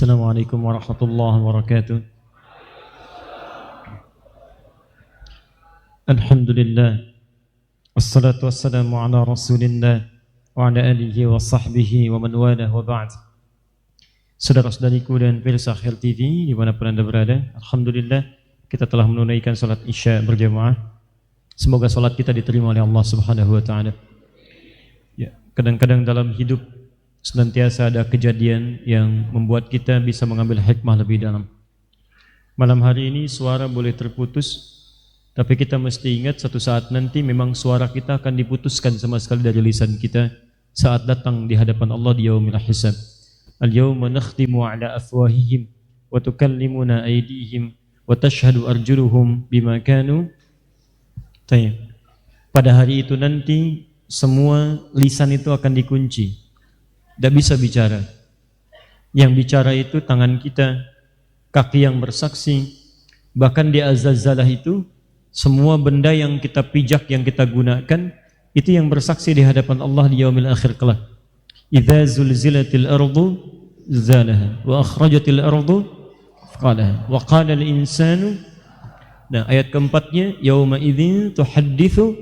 Assalamualaikum warahmatullahi wabarakatuh. Alhamdulillah. Wassalatu wassalamu ala rasulillah wa ala alihi wa sahbihi wa man walah wa ba'd. Saudara-saudariku dan pemirsa Khair TV dimanapun anda berada, Alhamdulillah kita telah menunaikan salat isya berjamaah. Semoga salat kita diterima oleh Allah Subhanahu wa ta'ala. Ya, kadang-kadang dalam hidup senantiasa ada kejadian yang membuat kita bisa mengambil hikmah lebih dalam. Malam hari ini suara boleh terputus, tapi kita mesti ingat satu saat nanti memang suara kita akan diputuskan sama sekali dari lisan kita saat datang di hadapan Allah di yaumil hisab. Al-yawma nakhtimu ala afwahihim wa tukallimuna aydihim wa tashhadu arjuluhum bima kanu. Pada hari itu nanti semua lisan itu akan dikunci. Tidak bisa bicara. Yang bicara itu tangan kita, kaki yang bersaksi, bahkan di azzalah itu semua benda yang kita pijak, yang kita gunakan, itu yang bersaksi di hadapan Allah di yaumil akhir kelak. Idza zulzilatil ardu zilzalaha wa akhrajatil ardu athqalaha wa qala al insanu. Nah, ayat keempatnya yauma idzin tuhadditsu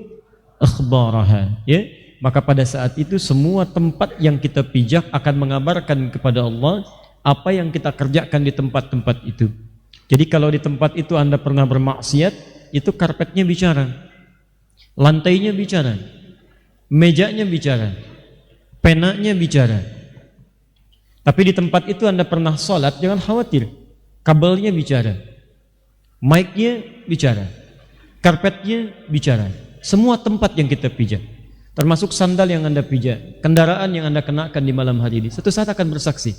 akhbaraha, ya. Maka pada saat itu semua tempat yang kita pijak akan mengabarkan kepada Allah apa yang kita kerjakan di tempat-tempat itu. Jadi kalau di tempat itu Anda pernah bermaksiat, itu karpetnya bicara, lantainya bicara, mejanya bicara, penanya bicara. Tapi di tempat itu Anda pernah sholat, jangan khawatir, kabelnya bicara, mic-nya bicara, karpetnya bicara. Semua tempat yang kita pijak, termasuk sandal yang Anda pijak, kendaraan yang Anda kenakan di malam hari ini, suatu saat akan bersaksi.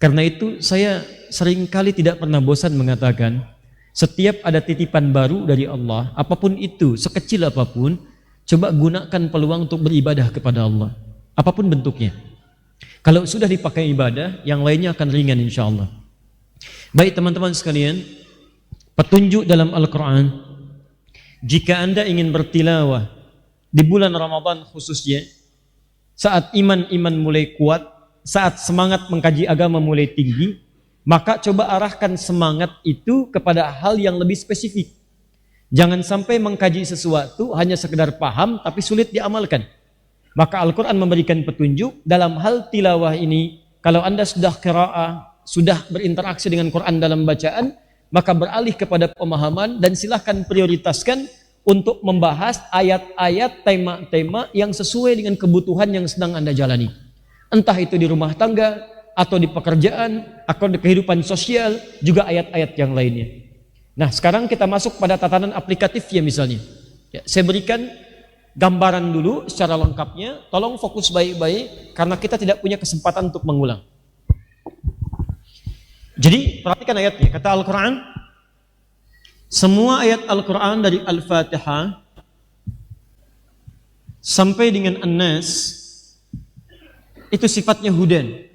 Karena itu saya seringkali tidak pernah bosan mengatakan, setiap ada titipan baru dari Allah, apapun itu, sekecil apapun, coba gunakan peluang untuk beribadah kepada Allah, apapun bentuknya. Kalau sudah dipakai ibadah, yang lainnya akan ringan insya Allah. Baik teman-teman sekalian, petunjuk dalam Al-Quran, jika Anda ingin bertilawah di bulan Ramadan khususnya, saat iman mulai kuat, saat semangat mengkaji agama mulai tinggi, maka coba arahkan semangat itu kepada hal yang lebih spesifik. Jangan sampai mengkaji sesuatu hanya sekedar paham tapi sulit diamalkan. Maka Al-Quran memberikan petunjuk dalam hal tilawah ini. Kalau Anda sudah qiraah, sudah berinteraksi dengan Quran dalam bacaan, maka beralih kepada pemahaman dan silahkan prioritaskan untuk membahas ayat-ayat, tema-tema yang sesuai dengan kebutuhan yang sedang Anda jalani. Entah itu di rumah tangga, atau di pekerjaan, atau di kehidupan sosial, juga ayat-ayat yang lainnya. Nah, sekarang kita masuk pada tatanan aplikatif ya misalnya. Ya, saya berikan gambaran dulu secara lengkapnya, tolong fokus baik-baik, karena kita tidak punya kesempatan untuk mengulang. Jadi, perhatikan ayatnya, kata Al-Quran, semua ayat Al-Quran dari Al-Fatihah sampai dengan An-Nas itu sifatnya hudan.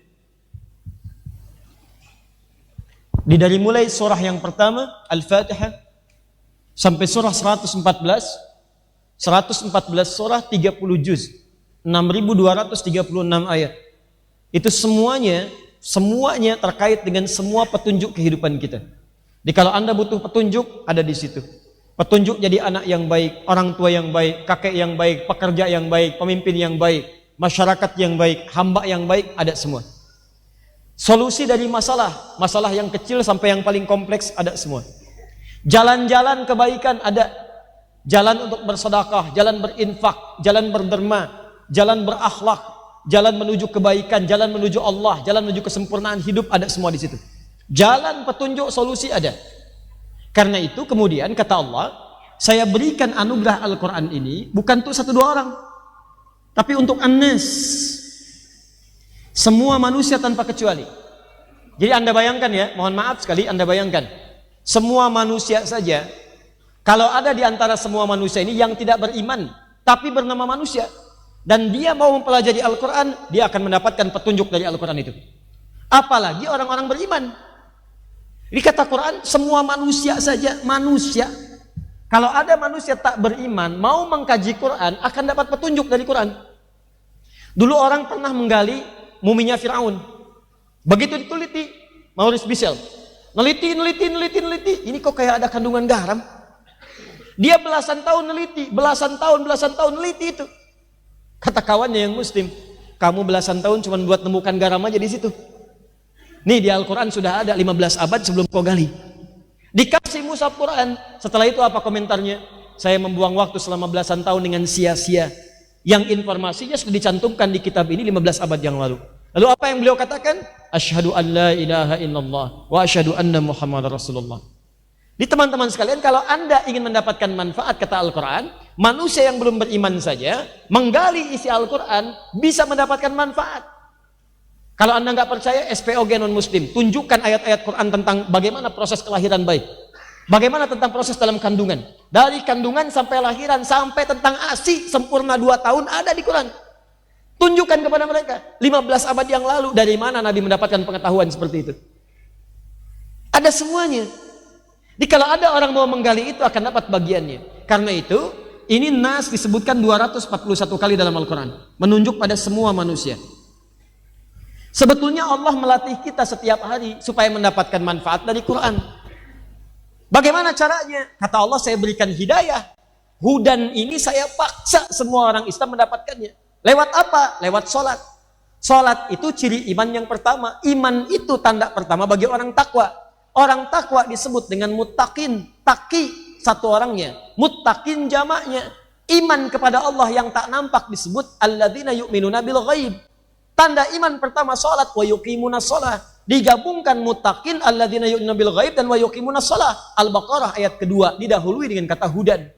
Dari mulai surah yang pertama Al-Fatihah sampai surah 114 surah 30 juz 6236 ayat. Itu semuanya terkait dengan semua petunjuk kehidupan kita. Jadi kalau Anda butuh petunjuk, ada di situ. Petunjuk jadi anak yang baik, orang tua yang baik, kakek yang baik, pekerja yang baik, pemimpin yang baik, masyarakat yang baik, hamba yang baik, ada semua. Solusi dari masalah yang kecil sampai yang paling kompleks, ada semua. Jalan-jalan kebaikan ada. Jalan untuk bersedekah, jalan berinfak, jalan berderma, jalan berakhlak, jalan menuju kebaikan, jalan menuju Allah, jalan menuju kesempurnaan hidup, ada semua di situ. Jalan petunjuk solusi ada. Karena itu kemudian kata Allah, saya berikan anugerah Al-Quran ini bukan untuk satu dua orang, tapi untuk An-Nas, semua manusia tanpa kecuali. Jadi Anda bayangkan ya, mohon maaf sekali, Anda bayangkan semua manusia saja. Kalau ada di antara semua manusia ini yang tidak beriman tapi bernama manusia, dan dia mau mempelajari Al-Quran, dia akan mendapatkan petunjuk dari Al-Quran itu. Apalagi orang-orang beriman. Ini kata Quran, semua manusia saja, manusia. Kalau ada manusia tak beriman, mau mengkaji Quran, akan dapat petunjuk dari Quran. Dulu orang pernah menggali muminya Fir'aun. Begitu diteliti, Maurice Bissell. Neliti. Ini kok kayak ada kandungan garam. Dia belasan tahun neliti, belasan tahun neliti itu. Kata kawannya yang muslim, kamu belasan tahun cuma buat nemukan garam aja di situ. Nih di Al-Quran sudah ada 15 abad sebelum kau gali. Dikasih mushaf Quran. Setelah itu apa komentarnya? Saya membuang waktu selama belasan tahun dengan sia-sia. Yang informasinya sudah dicantumkan di kitab ini 15 abad yang lalu. Lalu apa yang beliau katakan? Asyhadu an la ilaha illallah wa asyhadu anna Muhammadar Rasulullah. Di teman-teman sekalian, kalau Anda ingin mendapatkan manfaat kata Al-Quran, manusia yang belum beriman saja menggali isi Al-Quran bisa mendapatkan manfaat. Kalau Anda nggak percaya, SPOG non-muslim, tunjukkan ayat-ayat Quran tentang bagaimana proses kelahiran bayi. Bagaimana tentang proses dalam kandungan. Dari kandungan sampai lahiran, sampai tentang ASI sempurna 2 tahun ada di Quran. Tunjukkan kepada mereka. 15 abad yang lalu, dari mana Nabi mendapatkan pengetahuan seperti itu? Ada semuanya. Jadi kalau ada orang mau menggali itu akan dapat bagiannya. Karena itu, ini nas disebutkan 241 kali dalam Al-Quran. Menunjuk pada semua manusia. Sebetulnya Allah melatih kita setiap hari supaya mendapatkan manfaat dari Quran. Bagaimana caranya? Kata Allah, saya berikan hidayah. Hudan ini saya paksa semua orang Islam mendapatkannya. Lewat apa? Lewat sholat. Sholat itu ciri iman yang pertama. Iman itu tanda pertama bagi orang takwa. Orang takwa disebut dengan muttaqin. Taqi satu orangnya, muttaqin jamaknya. Iman kepada Allah yang tak nampak disebut alladzina yu'minuna bil ghaib. Tanda iman pertama salat, wa yuqimunas shalah. Digabungkan muttaqin alladzina yu'minuna bil ghaib dan wa yuqimunas shalah. Al-Baqarah ayat kedua didahului dengan kata hudan.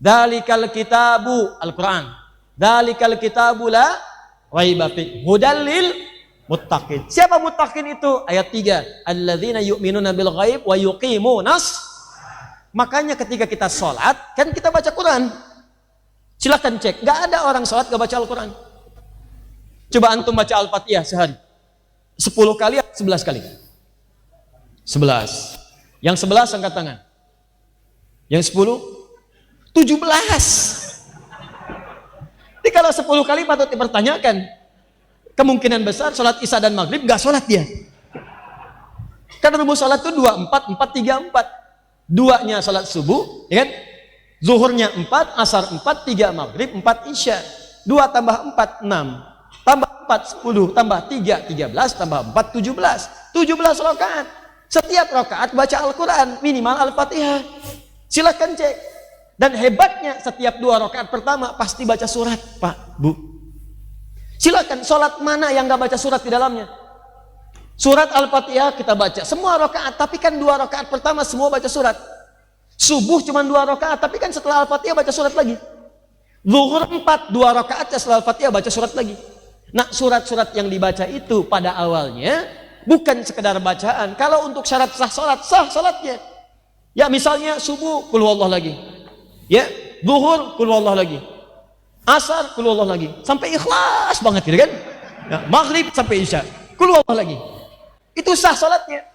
Dzalikal kitabu, Al-Qur'an. Dzalikal kitabu la raiba fi hudal lil muttaqin. Siapa muttaqin itu? Ayat 3. Alladzina yu'minuna bil ghaib wa yuqimunas. Makanya ketika kita sholat, kan kita baca Quran. Silahkan cek, nggak ada orang sholat nggak baca Al-Quran. Coba antum baca Al-Fatihah sehari 10 kali, 11 kali. 11. Yang 11 angkat tangan. Yang 10 17. Jadi kalau 10 kali patut dipertanyakan. Kemungkinan besar sholat Isya dan Maghrib nggak sholat dia. Karena rumus sholat itu 2, 4, 4, 3, 4. 2-nya sholat subuh, ya kan? Zuhurnya 4, asar 4, 3 Maghrib, 4 Isya. 2 tambah 4, 6. Tambah 4, 10. Tambah 3, 13. Tambah 4, 17. 17 rakaat. Setiap rakaat baca Al-Quran, minimal Al-Fatihah. Silakan cek. Dan hebatnya setiap 2 rakaat pertama pasti baca surat, Pak, Bu. Silakan, sholat mana yang gak baca surat di dalamnya? Surat Al-Fatihah kita baca semua rakaat, tapi kan 2 rakaat pertama semua baca surat. Subuh cuma 2 rakaat, tapi kan setelah Al-Fatihah baca surat lagi. Zuhur 4, 2 rakaat setelah Al-Fatihah baca surat lagi. Nah, surat-surat yang dibaca itu pada awalnya bukan sekedar bacaan. Kalau untuk syarat sah sholat, sah sholatnya. Ya misalnya subuh, qul huwallahu lagi. Ya, zuhur, qul huwallahu lagi. Asar, qul huwallahu lagi. Sampai ikhlas banget gitu kan? Ya, Maghrib sampai Isya, qul huwallahu lagi. Itu sah sholatnya.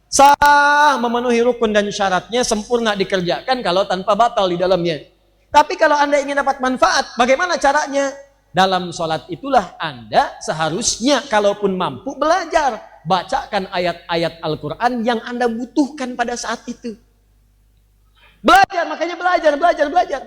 Sah, memenuhi rukun dan syaratnya, sempurna dikerjakan kalau tanpa batal di dalamnya. Tapi kalau Anda ingin dapat manfaat, bagaimana caranya? Dalam sholat itulah Anda seharusnya kalaupun mampu belajar. Bacakan ayat-ayat Al-Quran yang Anda butuhkan pada saat itu. Belajar, makanya belajar.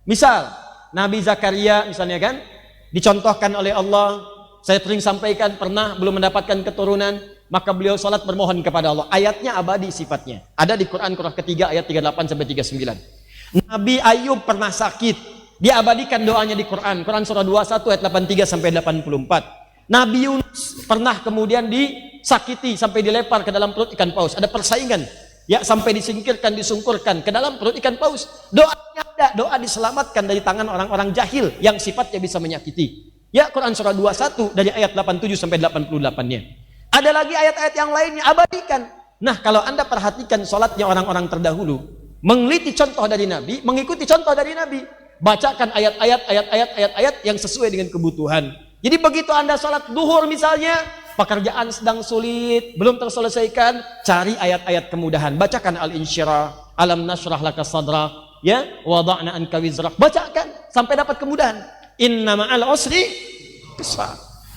Misal, Nabi Zakaria misalnya kan, dicontohkan oleh Allah, saya sering sampaikan, pernah belum mendapatkan keturunan, maka beliau salat bermohon kepada Allah. Ayatnya abadi sifatnya. Ada di Quran surah ketiga ayat 38 sampai 39. Nabi Ayub pernah sakit, dia abadikan doanya di Quran. Quran surah 21 ayat 83 sampai 84. Nabi Yunus pernah kemudian disakiti sampai dilempar ke dalam perut ikan paus. Ada persaingan. Ya, sampai disingkirkan, disungkurkan ke dalam perut ikan paus. Doanya ada, doa diselamatkan dari tangan orang-orang jahil yang sifatnya bisa menyakiti. Ya, Quran surah 21 dari ayat 87 sampai 88-nya. Ada lagi ayat-ayat yang lainnya, abadikan. Nah, kalau Anda perhatikan sholatnya orang-orang terdahulu, meneliti contoh dari Nabi, mengikuti contoh dari Nabi, bacakan ayat-ayat yang sesuai dengan kebutuhan. Jadi begitu Anda sholat duhur misalnya, pekerjaan sedang sulit, belum terselesaikan, cari ayat-ayat kemudahan. Bacakan Al-Insyirah, Alam nashrah laka sadrak, ya, wada'na anka wizrak. Bacakan sampai dapat kemudahan. Inna ma'al usri yusra.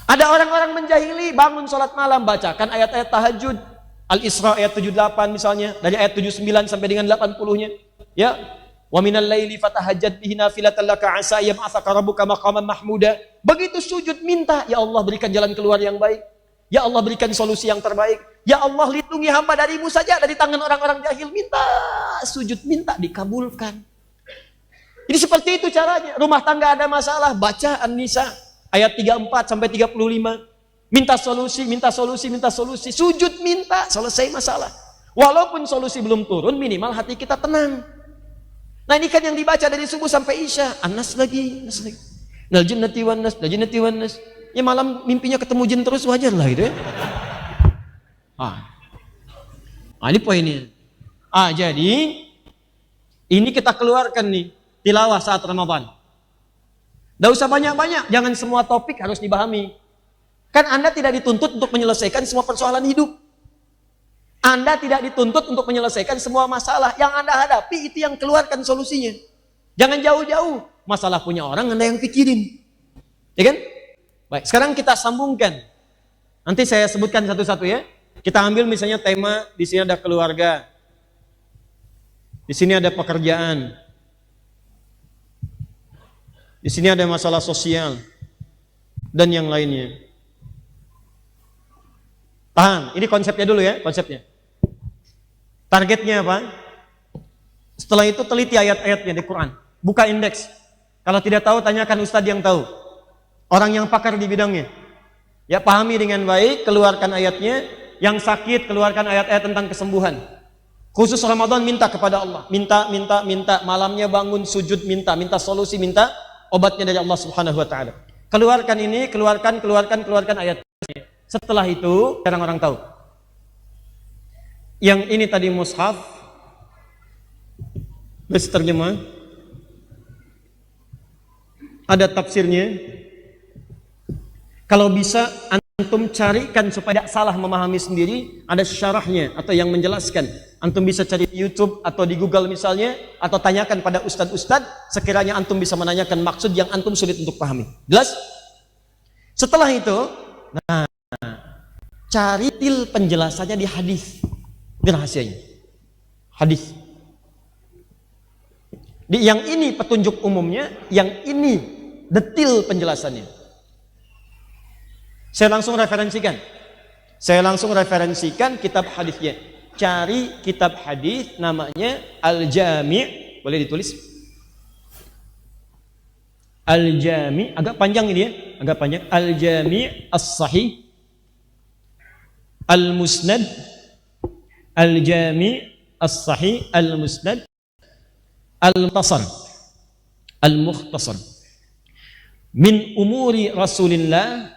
Ada orang-orang menjahili, bangun sholat malam, bacakan ayat-ayat tahajud. Al-Isra ayat 78 misalnya, dari ayat 79 sampai dengan 80-nya. Ya, wa minal laili fatahajjad bihi nafilatan laka asa yab'atsaka rabbuka maqaman mahmuda. Begitu sujud minta, ya Allah berikan jalan keluar yang baik. Ya Allah berikan solusi yang terbaik. Ya Allah lindungi hamba darimu saja dari tangan orang-orang jahil. Minta, sujud minta dikabulkan. Jadi seperti itu caranya. Rumah tangga ada masalah, baca An-Nisa ayat 34 sampai 35. Minta solusi, minta solusi, minta solusi. Sujud minta, selesai masalah. Walaupun solusi belum turun, minimal hati kita tenang. Nah ini kan yang dibaca dari subuh sampai isya. An-Nas lagi, Nas lagi. Nal jinnati wan nas, nal jinnati wan nas. Ya malam mimpinya ketemu jin terus, wajar lah gitu ya. Ini poinnya. Jadi ini kita keluarkan nih tilawah saat Ramadan. Tidak usah banyak-banyak, jangan semua topik harus dipahami. Kan Anda tidak dituntut untuk menyelesaikan semua persoalan hidup. Anda tidak dituntut untuk menyelesaikan semua masalah. Yang Anda hadapi itu yang keluarkan solusinya. Jangan jauh-jauh. Masalah punya orang Anda yang pikirin. Ya kan? Baik, sekarang kita sambungkan. Nanti saya sebutkan satu-satu ya. Kita ambil misalnya tema, di sini ada keluarga. Di sini ada pekerjaan. Di sini ada masalah sosial dan yang lainnya. Paham? Ini konsepnya dulu ya, konsepnya. Targetnya apa? Setelah itu teliti ayat-ayatnya di Quran. Buka indeks. Kalau tidak tahu, tanyakan ustadz yang tahu. Orang yang pakar di bidangnya. Ya, pahami dengan baik, keluarkan ayatnya. Yang sakit, keluarkan ayat-ayat tentang kesembuhan. Khusus Ramadan, minta kepada Allah. Minta. Malamnya bangun, sujud, minta solusi, minta obatnya dari Allah Subhanahu wa Ta'ala. Keluarkan ini, keluarkan ayatnya. Setelah itu, jarang orang tahu. Yang ini tadi mushaf, bes terjemah, ada tafsirnya. Kalau bisa antum carikan supaya tidak salah memahami sendiri, ada syarahnya atau yang menjelaskan. Antum bisa cari di YouTube atau di Google misalnya, atau tanyakan pada ustadz-ustadz, sekiranya antum bisa menanyakan maksud yang antum sulit untuk pahami. Jelas? Setelah itu, cari til penjelasannya di hadis. Ini rahasianya. Hadis. Yang ini petunjuk umumnya, yang ini detil penjelasannya. Saya langsung referensikan kitab hadisnya. Cari kitab hadis namanya Al-Jami', boleh ditulis? Al-Jami', agak panjang ini ya, agak panjang. Al-Jami' As-Sahih Al-Musnad, Al-Jami' As-Sahih Al-Musnad Al-Mukhtasar, Al-Mukhtasar min umuri Rasulillah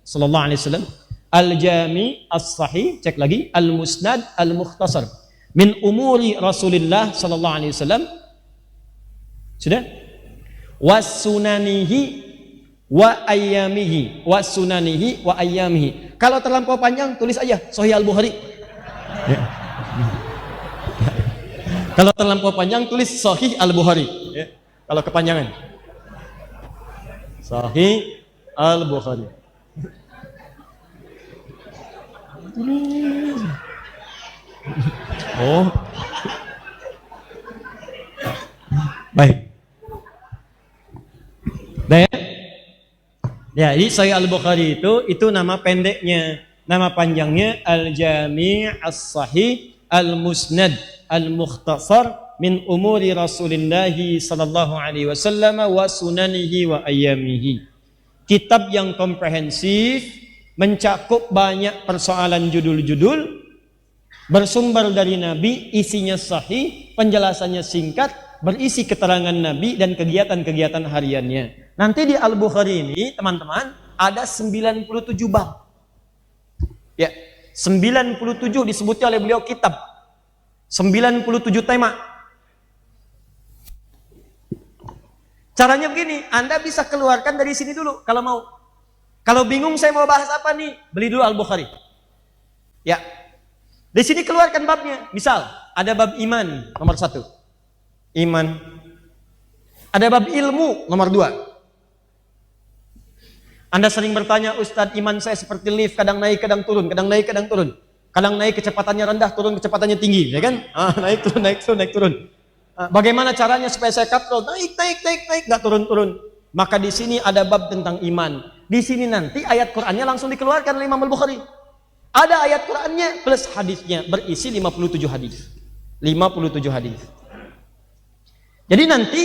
sallallahu alaihi wasallam. Al-Jami' As-Sahih, cek lagi, Al-Musnad Al-Mukhtasar min umuri Rasulillah sallallahu alaihi wasallam. Sudah? Wasunanihi wa ayyamihi, wasunanihi wa ayyamihi. Kalau terlampau panjang tulis aja Sahih Al-Bukhari. Ya. Kalau terlampau panjang tulis Sahih Al-Bukhari. Ya. Kalau kepanjangan Sahih Al-Bukhari. Oh. Baik. Ya, ini Sahih Al-Bukhari itu nama pendeknya. Nama panjangnya Al-Jami' As-Sahih Al-Musnad Al-Mukhtasar min umuri Rasulillah sallallahu alaihi wasallam wa sunanihi wa ayyamihi. Kitab yang komprehensif, mencakup banyak persoalan judul-judul, bersumber dari Nabi, isinya sahih, penjelasannya singkat, berisi keterangan Nabi dan kegiatan-kegiatan hariannya. Nanti di Al-Bukhari ini, teman-teman, ada 97 bab. Ya, 97 disebutnya oleh beliau kitab. 97 tema. Caranya begini, Anda bisa keluarkan dari sini dulu kalau mau. Kalau bingung saya mau bahas apa nih, beli dulu Al-Bukhari. Ya. Di sini keluarkan babnya. Misal, ada bab iman nomor 1. Iman. Ada bab ilmu nomor 2. Anda sering bertanya, Ustadz, iman saya seperti lift, kadang naik, kadang turun, kadang naik, kadang turun. Kadang naik kecepatannya rendah, turun kecepatannya tinggi, ya kan? Naik turun, naik turun, naik turun. Bagaimana caranya supaya saya katrol? Naik, nggak turun-turun. Maka di sini ada bab tentang iman. Di sini nanti ayat Qur'annya langsung dikeluarkan oleh Imam Al-Bukhari. Ada ayat Qur'annya plus hadisnya, berisi 57 hadis. 57 hadis. Jadi nanti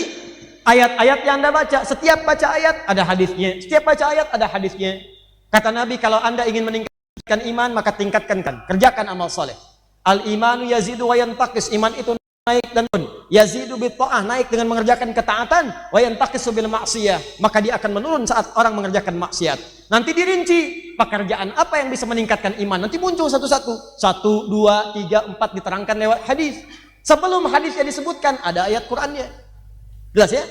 ayat-ayat yang Anda baca, setiap baca ayat ada hadisnya, setiap baca ayat ada hadisnya. Kata Nabi, kalau Anda ingin meningkatkan iman, maka tingkatkan, kerjakan amal soleh. Al-imanu yazidu wa yantaqis, iman itu naik dan turun. Yazidu bit ta'ah, naik dengan mengerjakan ketaatan, wa yantaqisu bil ma'siyah, maka dia akan menurun saat orang mengerjakan maksiat. Nanti dirinci pekerjaan apa yang bisa meningkatkan iman. Nanti muncul satu-satu. 1, 2, 3, 4 diterangkan lewat hadis. Sebelum hadisnya disebutkan ada ayat Qur'annya. Jelas ya?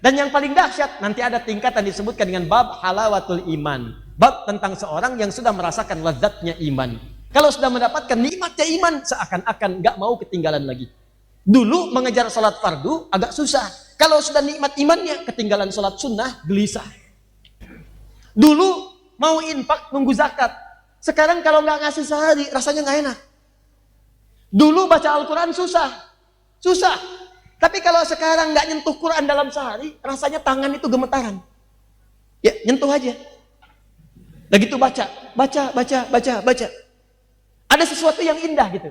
Dan yang paling dahsyat nanti ada tingkatan disebutkan dengan bab halawatul iman. Bab tentang seorang yang sudah merasakan lezatnya iman. Kalau sudah mendapatkan nikmatnya iman, seakan-akan nggak mau ketinggalan lagi. Dulu mengejar salat fardu agak susah. Kalau sudah nikmat imannya, ketinggalan salat sunnah gelisah. Dulu mau infak nunggu zakat. Sekarang kalau nggak ngasih sehari, rasanya nggak enak. Dulu baca Al-Quran susah. Tapi kalau sekarang nggak nyentuh Quran dalam sehari, rasanya tangan itu gemetaran. Ya, nyentuh aja. Dan gitu baca. Ada sesuatu yang indah gitu.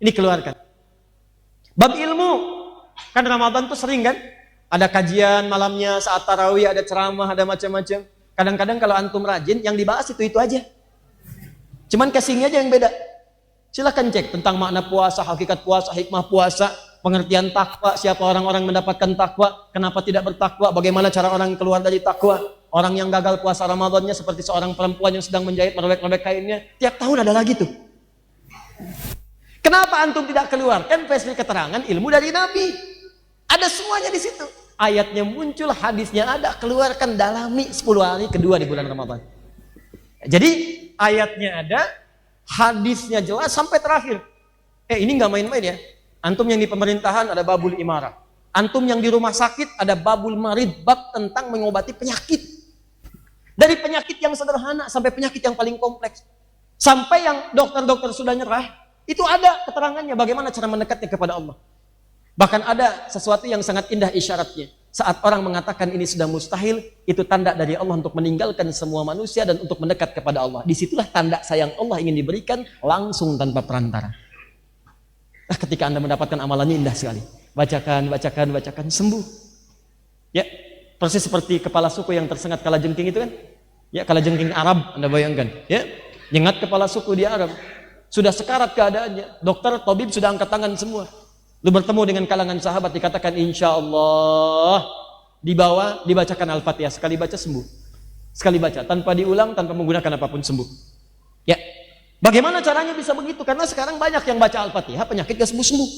Ini keluarkan. Bab ilmu. Kan Ramadan tuh sering kan? Ada kajian malamnya, saat tarawih, ada ceramah, ada macam-macam. Kadang-kadang kalau antum rajin, yang dibahas itu aja. Cuman casingnya aja yang beda. Silahkan cek tentang makna puasa, hakikat puasa, hikmah puasa, pengertian takwa, siapa orang-orang mendapatkan takwa, kenapa tidak bertakwa, bagaimana cara orang keluar dari takwa. Orang yang gagal puasa Ramadannya seperti seorang perempuan yang sedang menjahit, merobek-robek kainnya. Tiap tahun ada lagi tuh. Kenapa antum tidak keluarkan versi keterangan ilmu dari Nabi? Ada semuanya di situ. Ayatnya muncul, hadisnya ada, keluarkan, dalami 10 hari kedua di bulan Ramadan. Jadi ayatnya ada, hadisnya jelas sampai terakhir. Ini nggak main-main ya. Antum yang di pemerintahan ada babul imarah. Antum yang di rumah sakit ada babul marid, bab tentang mengobati penyakit. Dari penyakit yang sederhana sampai penyakit yang paling kompleks. Sampai yang dokter-dokter sudah nyerah, itu ada keterangannya bagaimana cara mendekatnya kepada Allah. Bahkan ada sesuatu yang sangat indah isyaratnya. Saat orang mengatakan ini sudah mustahil, itu tanda dari Allah untuk meninggalkan semua manusia dan untuk mendekat kepada Allah. Disitulah tanda sayang Allah ingin diberikan langsung tanpa perantara. Ketika Anda mendapatkan amalannya indah sekali. Bacakan, sembuh. Ya, persis seperti kepala suku yang tersengat kalajengking itu kan. Ya, kalajengking Arab, Anda bayangkan. Ya, nyengat kepala suku di Arab. Sudah sekarat keadaannya. Dokter, tabib sudah angkat tangan semua. Lu bertemu dengan kalangan sahabat, dikatakan insya Allah, dibacakan Al-Fatihah, sekali baca sembuh, sekali baca tanpa diulang, tanpa menggunakan apapun sembuh. Ya, bagaimana caranya bisa begitu? Karena sekarang banyak yang baca Al-Fatihah penyakit gak sembuh.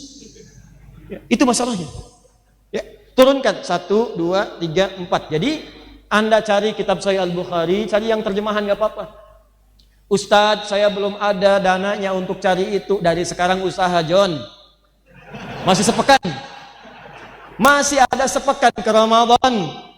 Ya, itu masalahnya. Ya, turunkan 1, 2, 3, 4. Jadi Anda cari kitab Sahih Al-Bukhari, cari yang terjemahan gak apa-apa. Ustadz, saya belum ada dananya untuk cari itu. Dari sekarang usaha, John. Masih sepekan. Masih ada sepekan ke Ramadan.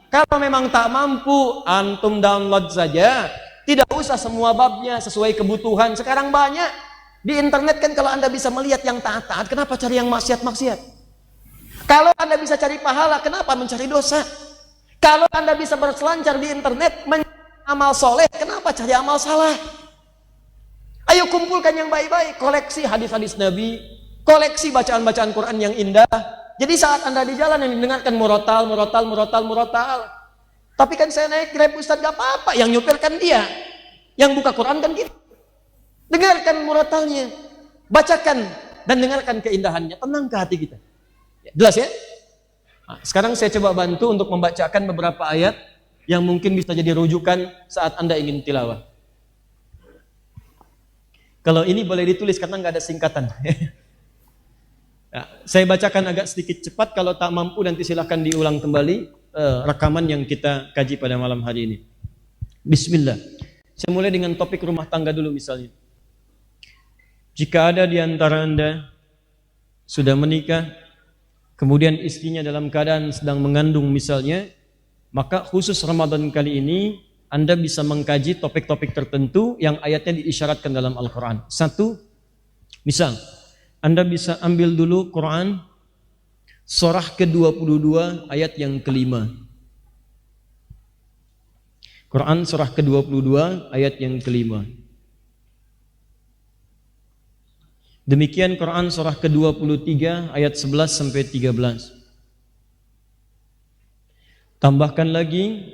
Kalau memang tak mampu, antum download saja. Tidak usah semua babnya sesuai kebutuhan. Sekarang banyak. Di internet kan kalau Anda bisa melihat yang taat-taat, kenapa cari yang maksiat-maksiat? Kalau Anda bisa cari pahala, kenapa mencari dosa? Kalau Anda bisa berselancar di internet, mencari amal soleh, kenapa cari amal salah? Ayo kumpulkan yang baik-baik, koleksi hadis-hadis Nabi, koleksi bacaan-bacaan Quran yang indah. Jadi saat Anda di jalan yang didengarkan murotal. Tapi kan saya naik Grab Ustadz, gak apa-apa, yang nyupirkan dia. Yang buka Quran kan kita. Dengarkan murotalnya, bacakan dan dengarkan keindahannya, tenang ke hati kita. Jelas ya? Nah, sekarang saya coba bantu untuk membacakan beberapa ayat yang mungkin bisa jadi rujukan saat Anda ingin tilawah. Kalau ini boleh ditulis karena nggak ada singkatan. Nah, saya bacakan agak sedikit cepat, kalau tak mampu nanti silahkan diulang kembali rekaman yang kita kaji pada malam hari ini. Bismillah. Saya mulai dengan topik rumah tangga dulu misalnya. Jika ada di antara Anda sudah menikah, kemudian istrinya dalam keadaan sedang mengandung misalnya, maka khusus Ramadan kali ini Anda bisa mengkaji topik-topik tertentu yang ayatnya diisyaratkan dalam Al-Quran. Satu, misal, Anda bisa ambil dulu Quran surah ke-22 ayat yang kelima. Quran surah ke-22 ayat yang kelima. Demikian Quran surah ke-23 ayat 11 sampai 13. Tambahkan lagi,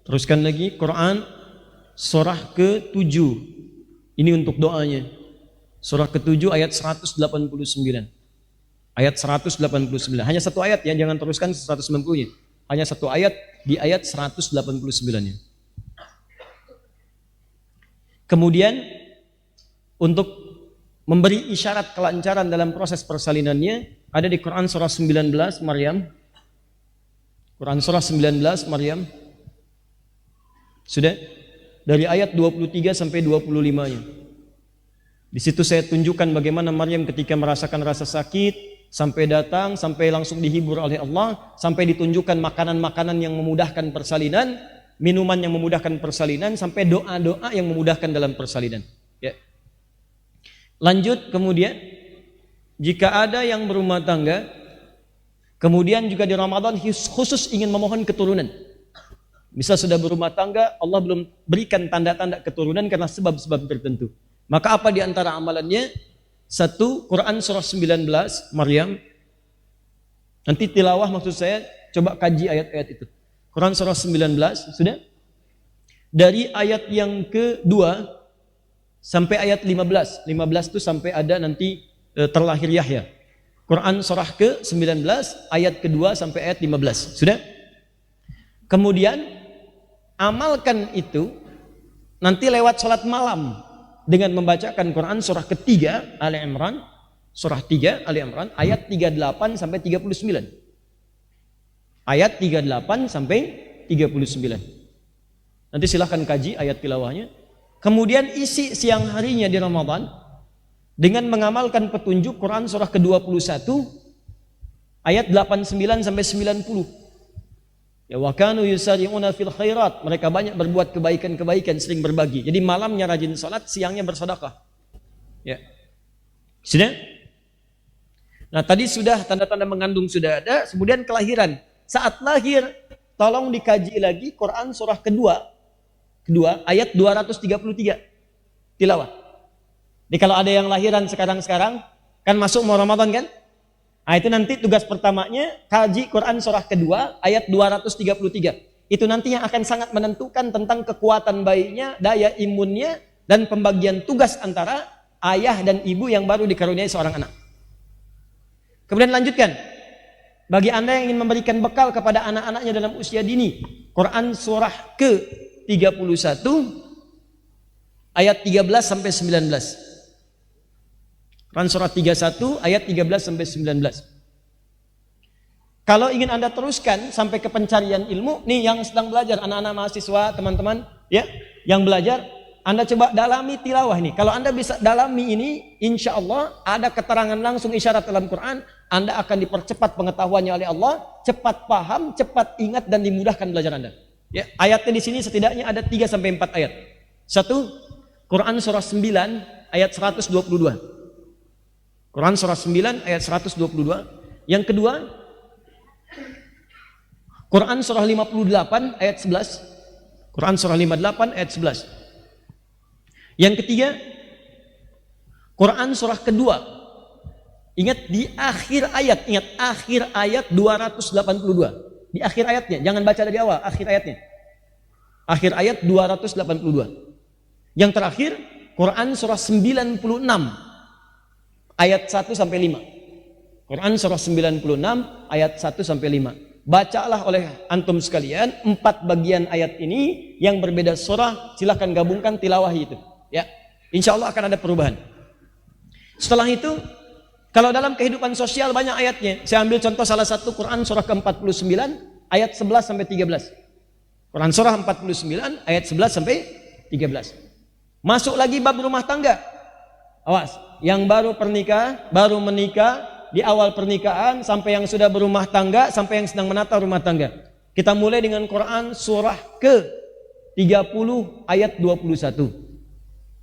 teruskan lagi Quran surah ke-7. Ini untuk doanya. Surah ke-7 ayat 189. Ayat 189. Hanya satu ayat ya, jangan teruskan 190-nya. Hanya satu ayat di ayat 189-nya. Kemudian untuk memberi isyarat kelancaran dalam proses persalinannya ada di Quran surah 19 Maryam. Quran surah 19 Maryam. Sudah? Dari ayat 23 sampai 25-nya. Di situ saya tunjukkan bagaimana Maryam ketika merasakan rasa sakit sampai datang, sampai langsung dihibur oleh Allah, sampai ditunjukkan makanan-makanan yang memudahkan persalinan, minuman yang memudahkan persalinan, sampai doa-doa yang memudahkan dalam persalinan. Ya. Lanjut kemudian, jika ada yang berumah tangga, kemudian juga di Ramadan khusus ingin memohon keturunan. Misal sudah berumah tangga, Allah belum berikan tanda-tanda keturunan karena sebab-sebab tertentu. Maka apa di antara amalannya? Satu, Quran surah 19 Maryam. Nanti tilawah maksud saya, coba kaji ayat-ayat itu. Quran surah 19, sudah? Dari ayat yang kedua sampai ayat 15. 15 itu sampai ada nanti terlahir Yahya. Quran surah ke-19 ayat kedua sampai ayat 15. Sudah? Kemudian amalkan itu nanti lewat sholat malam dengan membacakan Quran surah ketiga Ali Imran, surah 3 Ali Imran ayat 38 sampai 39. Ayat 38 sampai 39. Nanti silahkan kaji ayat tilawahnya. Kemudian isi siang harinya di Ramadan dengan mengamalkan petunjuk Quran surah ke-21 ayat 89 sampai 90. Ya wa kanu yusari'una fil khairat, mereka banyak berbuat kebaikan-kebaikan, sering berbagi. Jadi malamnya rajin salat, siangnya bersedekah. Ya. Sudah? Nah, tadi sudah tanda-tanda mengandung sudah ada, kemudian kelahiran. Saat lahir tolong dikaji lagi Quran surah kedua ayat 233 tilawah. Jadi kalau ada yang lahiran sekarang kan masuk mau Ramadan kan? Nah, itu nanti tugas pertamanya kaji Quran surah kedua ayat 233. Itu nanti yang akan sangat menentukan tentang kekuatan bayinya, daya imunnya, dan pembagian tugas antara ayah dan ibu yang baru dikaruniai seorang anak. Kemudian lanjutkan. Bagi Anda yang ingin memberikan bekal kepada anak-anaknya dalam usia dini, Quran surah ke-31 ayat 13 sampai 19. Quran surah 31 ayat 13 sampai 19. Kalau ingin Anda teruskan sampai ke pencarian ilmu, nih yang sedang belajar, anak-anak mahasiswa, teman-teman, ya, yang belajar, Anda coba dalami tilawah ini. Kalau Anda bisa dalami ini, insya Allah ada keterangan langsung isyarat dalam Quran, Anda akan dipercepat pengetahuannya oleh Allah, cepat paham, cepat ingat, dan dimudahkan belajar Anda. Ya, ayatnya di sini setidaknya ada 3 sampai 4 ayat. Satu, Quran surah 9 ayat 122. Quran surah 9 ayat 122. Yang kedua, Quran surah 58 ayat 11. Quran surah 58 ayat 11. Yang ketiga, Quran surah kedua. Ingat di akhir ayat 282. Di akhir ayatnya, jangan baca dari awal, akhir ayatnya. Akhir ayat 282. Yang terakhir, Quran surah 96 ayat 1 sampai 5. Quran surah 96 ayat 1 sampai 5. Bacalah oleh antum sekalian 4 bagian ayat ini yang berbeda surah, silahkan gabungkan tilawahi itu. Ya, insya Allah akan ada perubahan. Setelah itu, kalau dalam kehidupan sosial banyak ayatnya. Saya ambil contoh salah satu Quran surah ke-49 ayat 11 sampai 13. Quran surah 49 ayat 11 sampai 13. Masuk lagi bab rumah tangga. Awas, yang baru menikah, di awal pernikahan, sampai yang sudah berumah tangga, sampai yang sedang menata rumah tangga. Kita mulai dengan Quran surah ayat 21.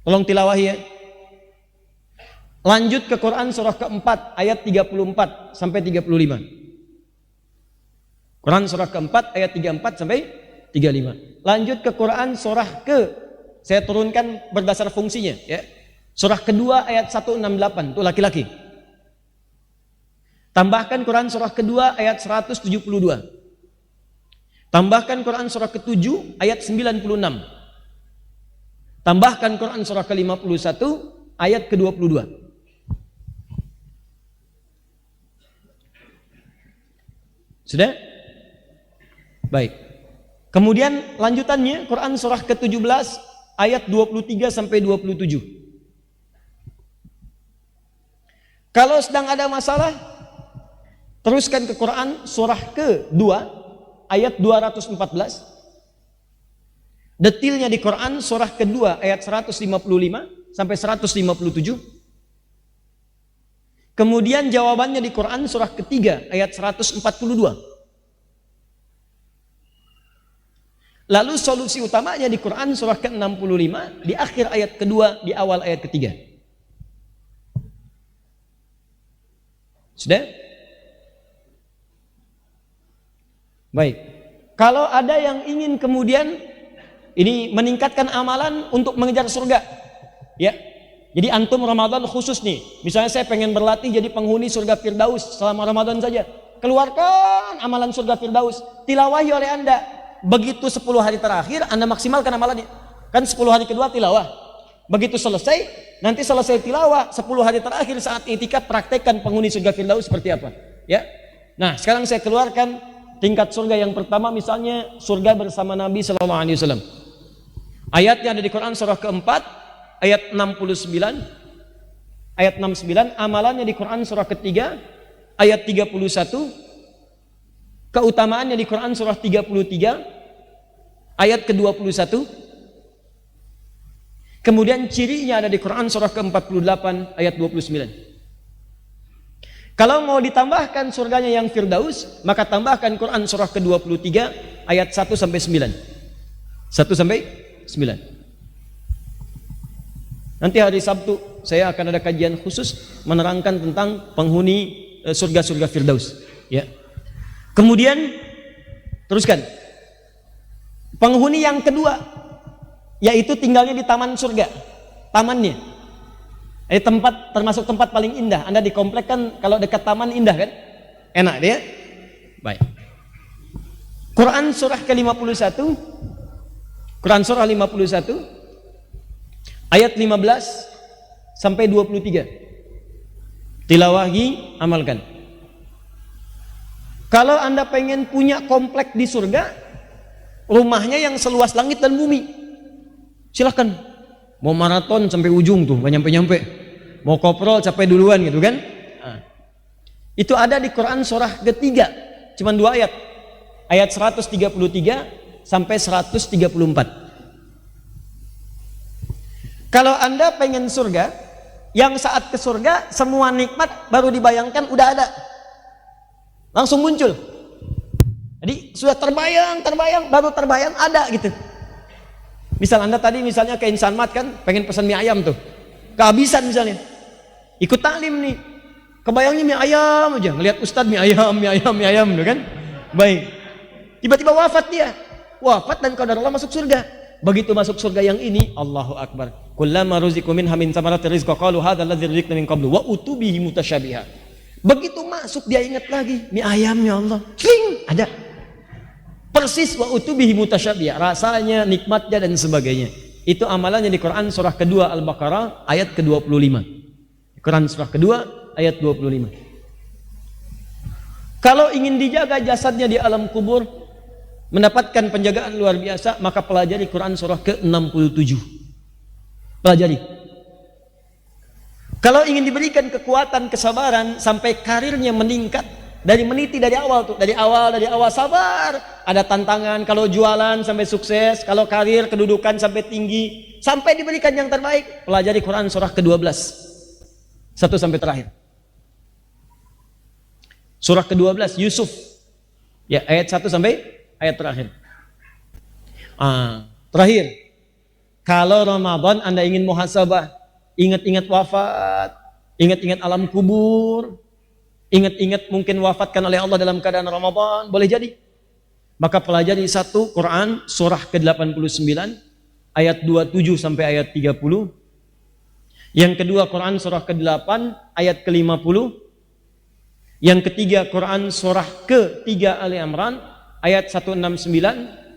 Tolong tilawah ya. Lanjut ke Quran surah keempat ayat 34 sampai 35. Quran surah keempat ayat 34 sampai 35. Lanjut ke Quran surah saya turunkan berdasar fungsinya ya. Surah kedua ayat 168 itu laki-laki. Tambahkan Quran surah kedua ayat 172. Tambahkan Quran surah ke-7 ayat 96. Tambahkan Quran surah ke-51 ayat ke-22. Sudah? Baik. Kemudian lanjutannya Quran surah ke-17 ayat 23 sampai 27. Kalau sedang ada masalah, teruskan ke Quran surah ke-2 ayat 214. Detilnya di Quran surah kedua ayat 155 sampai 157. Kemudian jawabannya di Quran surah ketiga ayat 142. Lalu solusi utamanya di Quran surah ke-65 di akhir ayat kedua, di awal ayat ketiga. Sudah? Baik. Kalau ada yang ingin kemudian ini meningkatkan amalan untuk mengejar surga, ya. Jadi antum Ramadan khusus nih. Misalnya saya pengen berlatih jadi penghuni surga Firdaus selama Ramadan saja. Keluarkan amalan surga Firdaus. Tilawahi oleh Anda. Begitu 10 hari terakhir Anda maksimalkan amalannya. Kan 10 hari kedua tilawah. Begitu selesai, nanti selesai tilawah 10 hari terakhir saat i'tikaf praktekkan penghuni surga Firdaus seperti apa. Ya. Nah, sekarang saya keluarkan tingkat surga yang pertama, misalnya surga bersama Nabi sallallahu alaihi wasallam. Ayatnya ada di Quran surah keempat ayat 69, ayat 69, amalannya di Quran surah ketiga ayat 31, keutamaannya di Quran surah 33 ayat ke-21, kemudian cirinya ada di Quran surah ke-48 ayat 29. Kalau mau ditambahkan surganya yang Firdaus, maka tambahkan Quran surah ke-23 ayat 1 sampai 9. 1 sampai 9. Nanti hari Sabtu saya akan ada kajian khusus menerangkan tentang penghuni surga-surga Firdaus, ya. Kemudian teruskan. Penghuni yang kedua yaitu tinggalnya di taman surga. Tamannya. Tempat termasuk tempat paling indah. Anda di komplek kan kalau dekat taman indah kan? Enak dia. Baik. Quran surah ke-51. Quran surah 51 ayat 15 sampai 23. Tilawahi, amalkan. Kalau Anda pengen punya komplek di surga, rumahnya yang seluas langit dan bumi, silahkan. Mau maraton sampai ujung tuh, nggak nyampe-nyampe. Mau koprol sampai duluan gitu kan? Nah, itu ada di Quran surah ketiga, cuman 2 ayat. Ayat 133 sampai 134. Kalau Anda pengen surga, yang saat ke surga semua nikmat baru dibayangkan udah ada, langsung muncul. Jadi sudah terbayang, baru terbayang ada gitu. Misal Anda tadi misalnya ke Insan Mat kan, pengen pesan mie ayam tuh, kehabisan misalnya, ikut taklim nih, kebayangnya mie ayam aja, ngelihat ustadz mie ayam tuh kan. Baik, tiba-tiba wafat dia, wafat dan qadarullah masuk surga. Begitu masuk surga yang ini, Allahu Akbar. Kullama ruziqu minha min thamarati rizqa qalu hadzal ladzi ruziqna min qablu wa utubihi mutasyabiha. Begitu masuk dia ingat lagi, mie ayam ya Allah. Cling, ada. Persis wa utubihi mutasyabiha, rasanya, nikmatnya dan sebagainya. Itu amalannya di Quran surah kedua Al-Baqarah ayat ke-25. Quran surah kedua ayat 25. Kalau ingin dijaga jasadnya di alam kubur, mendapatkan penjagaan luar biasa, maka pelajari Quran surah ke-67. Pelajari. Kalau ingin diberikan kekuatan, kesabaran sampai karirnya meningkat, dari meniti dari awal tuh, dari awal sabar, ada tantangan, kalau jualan sampai sukses, kalau karir kedudukan sampai tinggi, sampai diberikan yang terbaik, pelajari Quran surah ke-12. 1 sampai terakhir. Surah ke-12 Yusuf. Ya, ayat 1 sampai ayat terakhir. Terakhir, kalau Ramadan Anda ingin muhasabah, ingat-ingat wafat, ingat-ingat alam kubur, ingat-ingat mungkin wafatkan oleh Allah dalam keadaan Ramadan, boleh jadi. Maka pelajari satu Quran surah ke-89 ayat 27 sampai ayat 30. Yang kedua Quran surah ke-8 ayat ke-50. Yang ketiga Quran surah ke-3 Ali Imran ayat 169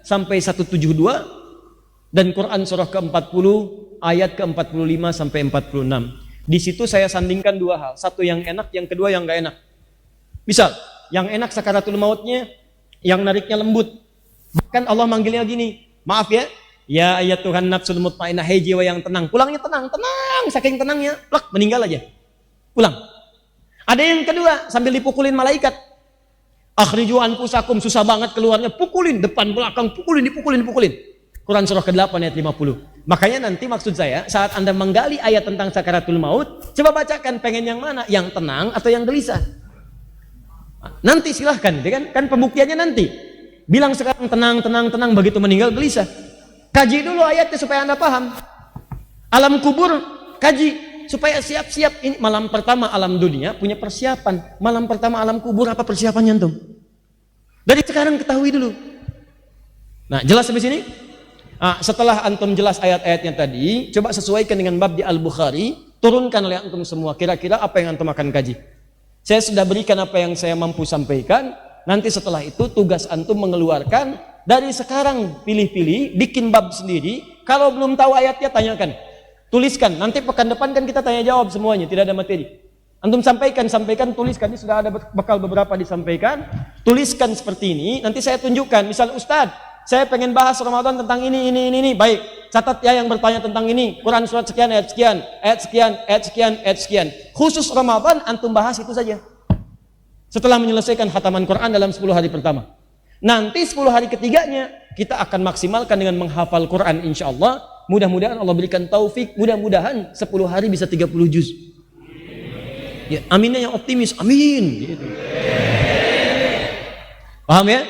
sampai 172. Dan Quran surah ke-40 ayat ke-45 sampai 46. Di situ saya sandingkan dua hal. Satu yang enak, yang kedua yang gak enak. Misal, yang enak sakaratul mautnya, yang nariknya lembut. Bahkan Allah manggilnya gini, maaf ya, ya ayat Tuhan nafsul mutmainnah, hei jiwa yang tenang. Pulangnya tenang, saking tenangnya, plak, meninggal aja. Pulang. Ada yang kedua, sambil dipukulin malaikat. Akhriju anfusakum, susah banget keluarnya, pukulin, depan belakang, dipukulin. Quran surah ke-8 ayat 50. Makanya nanti maksud saya, saat Anda menggali ayat tentang sakaratul maut, coba bacakan pengen yang mana, yang tenang atau yang gelisah. Nanti silahkan, kan pembuktiannya nanti. Bilang sekarang tenang, begitu meninggal gelisah. Kaji dulu ayatnya supaya Anda paham. Alam kubur, kaji supaya siap-siap. Ini malam pertama alam dunia punya persiapan. Malam pertama alam kubur apa persiapannya antum? Dari sekarang ketahui dulu. Nah, jelas sampai sini? Setelah antum jelas ayat-ayatnya tadi, coba sesuaikan dengan bab di Al-Bukhari, turunkan oleh antum semua. Kira-kira apa yang antum akan kaji? Saya sudah berikan apa yang saya mampu sampaikan. Nanti setelah itu tugas antum mengeluarkan dari sekarang, pilih-pilih, bikin bab sendiri. Kalau belum tahu ayatnya tanyakan, tuliskan. Nanti pekan depan kan kita tanya jawab semuanya, tidak ada materi. Antum sampaikan, tuliskan. Ini sudah ada bekal beberapa disampaikan. Tuliskan seperti ini. Nanti saya tunjukkan. Misal Ustadz, saya pengen bahas Ramadan tentang ini. Baik, catat ya yang bertanya tentang ini. Quran surat sekian, ayat sekian. Khusus Ramadan antum bahas itu saja. Setelah menyelesaikan khataman Quran dalam 10 hari pertama. Nanti 10 hari ketiganya kita akan maksimalkan dengan menghafal Quran insyaallah. Mudah-mudahan Allah berikan taufik. Mudah-mudahan 10 hari bisa 30 juz. Ya, aminnya yang optimis. Amin. Gitu. Paham ya?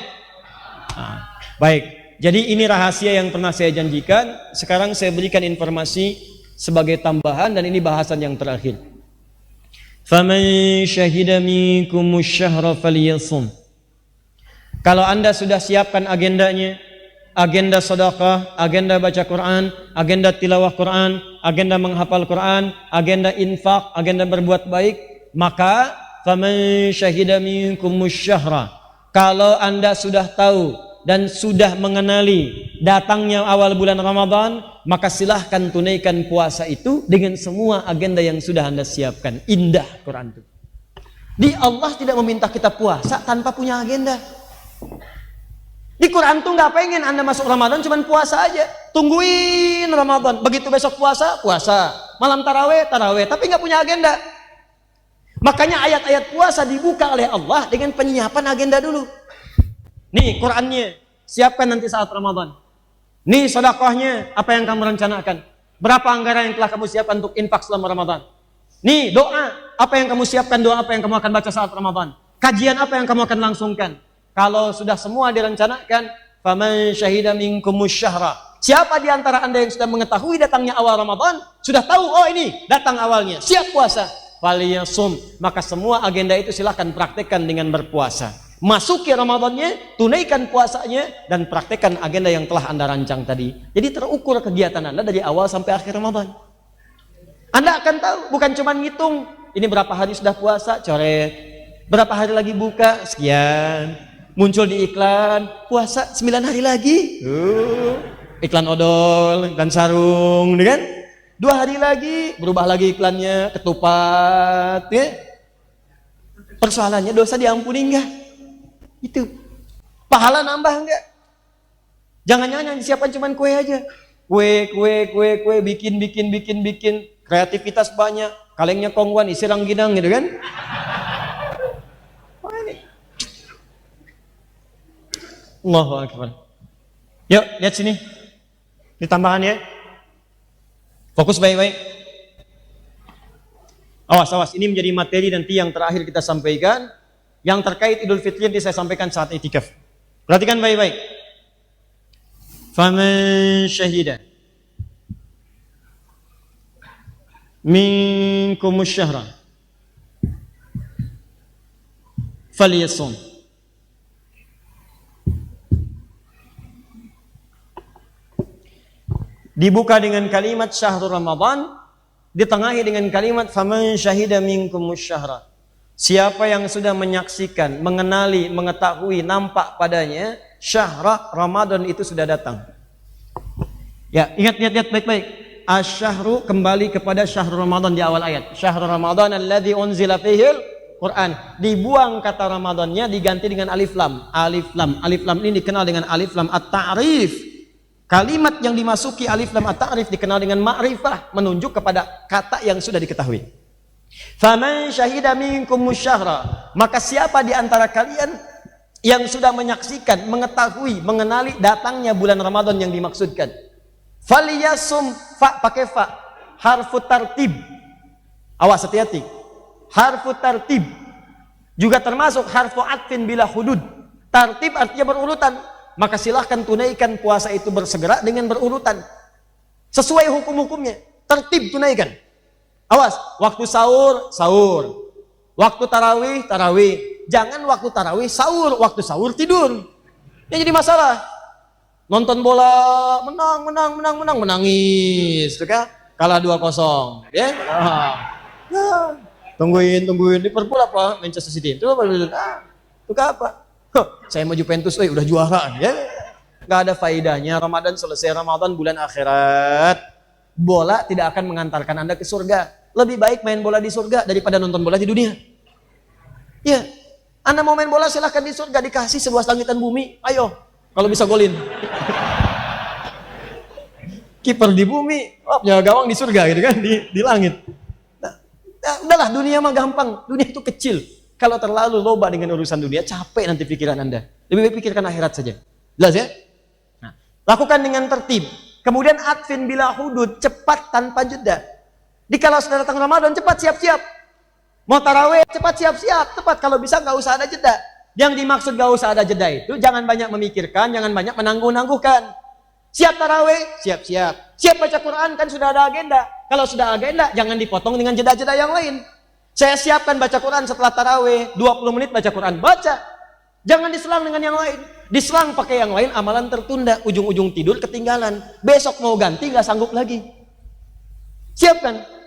Baik, jadi ini rahasia yang pernah saya janjikan. Sekarang saya berikan informasi sebagai tambahan dan ini bahasan yang terakhir. Faman syahida minkumus syahra falyasum. Kalau Anda sudah siapkan agendanya, agenda sedekah, agenda baca Quran, agenda tilawah Quran, agenda menghafal Quran, agenda infak, agenda berbuat baik, maka faman syahida minkumus syahra. Kalau Anda sudah tahu dan sudah mengenali datangnya awal bulan Ramadan, maka silahkan tunaikan puasa itu dengan semua agenda yang sudah Anda siapkan. Indah Quran itu. Di Allah tidak meminta kita puasa tanpa punya agenda. Di Quran tuh nggak pengen Anda masuk Ramadan cuman puasa aja. Tungguin Ramadan. Begitu besok puasa. Malam taraweh, tapi nggak punya agenda. Makanya ayat-ayat puasa dibuka oleh Allah dengan penyiapan agenda dulu. Nih Qurannya, siapkan nanti saat Ramadan. Nih sedekahnya, apa yang kamu rencanakan? Berapa anggaran yang telah kamu siapkan untuk infak selama Ramadan? Nih doa, apa yang kamu siapkan, doa apa yang kamu akan baca saat Ramadan? Kajian apa yang kamu akan langsungkan? Kalau sudah semua direncanakan, faman syahida minkumus syahra. Siapa di antara Anda yang sudah mengetahui datangnya awal Ramadan, sudah tahu, oh ini datang awalnya, siap puasa, falyasum. Maka semua agenda itu silahkan praktekkan dengan berpuasa. Masuki Ramadannya, tunaikan puasanya, dan praktekkan agenda yang telah Anda rancang tadi. Jadi terukur kegiatan Anda dari awal sampai akhir Ramadan. Anda akan tahu, bukan cuma ngitung, ini berapa hari sudah puasa, coret. Berapa hari lagi buka, sekian. Muncul di iklan, puasa 9 hari lagi. Iklan odol, iklan sarung, kan? 2 hari lagi, berubah lagi iklannya, ketupat. Ya? Persoalannya dosa diampuni enggak? Itu pahala nambah enggak? Jangan-jangan yang disiapkan cuma kue aja. Kue, bikin. Kreativitas banyak, kalengnya kongguan, isi rangginang gitu kan? Allahu Akbar. Yuk, lihat sini. Ini tambahan ya. Fokus baik-baik. Awas, ini menjadi materi nanti yang terakhir kita sampaikan. Yang terkait Idul Fitri nanti saya sampaikan saat itikaf. Perhatikan baik-baik. faman syahida minkumus syahra falyasum. Dibuka dengan kalimat syahrul Ramadan, ditengahi dengan kalimat faman syahida minkumus syahra. Siapa yang sudah menyaksikan, mengenali, mengetahui, nampak padanya syahra Ramadan itu sudah datang. Ya, ingat baik-baik. Asy-syahru kembali kepada syahrul Ramadan di awal ayat. Syahrul Ramadan alladzi unzila fihil Quran. Dibuang kata Ramadannya, diganti dengan alif lam. Alif lam. Alif lam ini dikenal dengan alif lam at-ta'rif. Kalimat yang dimasuki alif lam at-ta'rif dikenal dengan ma'rifah, menunjuk kepada kata yang sudah diketahui. Faman syahida minkumus syahra, maka siapa di antara kalian yang sudah menyaksikan, mengetahui, mengenali datangnya bulan Ramadan yang dimaksudkan. Falyasum, fa pakai fa, harfu tartib. Awas hati-hati. Harfu tartib juga termasuk harfu atfin bila hudud. Tartib artinya berurutan. Maka silahkan tunaikan puasa itu bersegera dengan berurutan sesuai hukum-hukumnya. Tertib tunaikan. Awas, waktu sahur, sahur. Waktu tarawih, tarawih. Jangan waktu tarawih sahur, waktu sahur tidur. Ini jadi masalah. Nonton bola, menang, menangis, kan? Kalah 2-0, ya. Nah, tungguin Liverpool apa? Manchester City. Itu apa? Itu apa? Saya mau Juventus, udah juara, ya. Gak ada faedahnya. Ramadan selesai, Ramadan bulan akhirat. Bola tidak akan mengantarkan Anda ke surga. Lebih baik main bola di surga daripada nonton bola di dunia. Ya, Anda mau main bola silahkan di surga, dikasih seluas langit dan bumi. Ayo, kalau bisa golin. Kiper di bumi, ya gawang di surga gitu kan, di langit. Nah, udahlah, dunia mah gampang. Dunia itu kecil. Kalau terlalu loba dengan urusan dunia, capek nanti pikiran Anda. Lebih baik pikirkan akhirat saja. Jelas ya? Nah, lakukan dengan tertib. Kemudian atfin bila hudud, cepat tanpa jeda. Kalau sudah datang Ramadan, cepat siap-siap. Mau tarawih, cepat siap-siap. Tepat, kalau bisa nggak usah ada jeda. Yang dimaksud nggak usah ada jeda itu, jangan banyak memikirkan, jangan banyak menangguh-nangguhkan. Siap tarawih, siap-siap. Siap baca Quran, kan sudah ada agenda. Kalau sudah agenda, jangan dipotong dengan jeda-jeda yang lain. Saya siapkan baca Quran setelah tarawih, 20 menit baca Quran, baca. Jangan diselang dengan yang lain. Diselang pakai yang lain, amalan tertunda. Ujung-ujung tidur ketinggalan. Besok mau ganti, nggak sanggup lagi. Siapkan.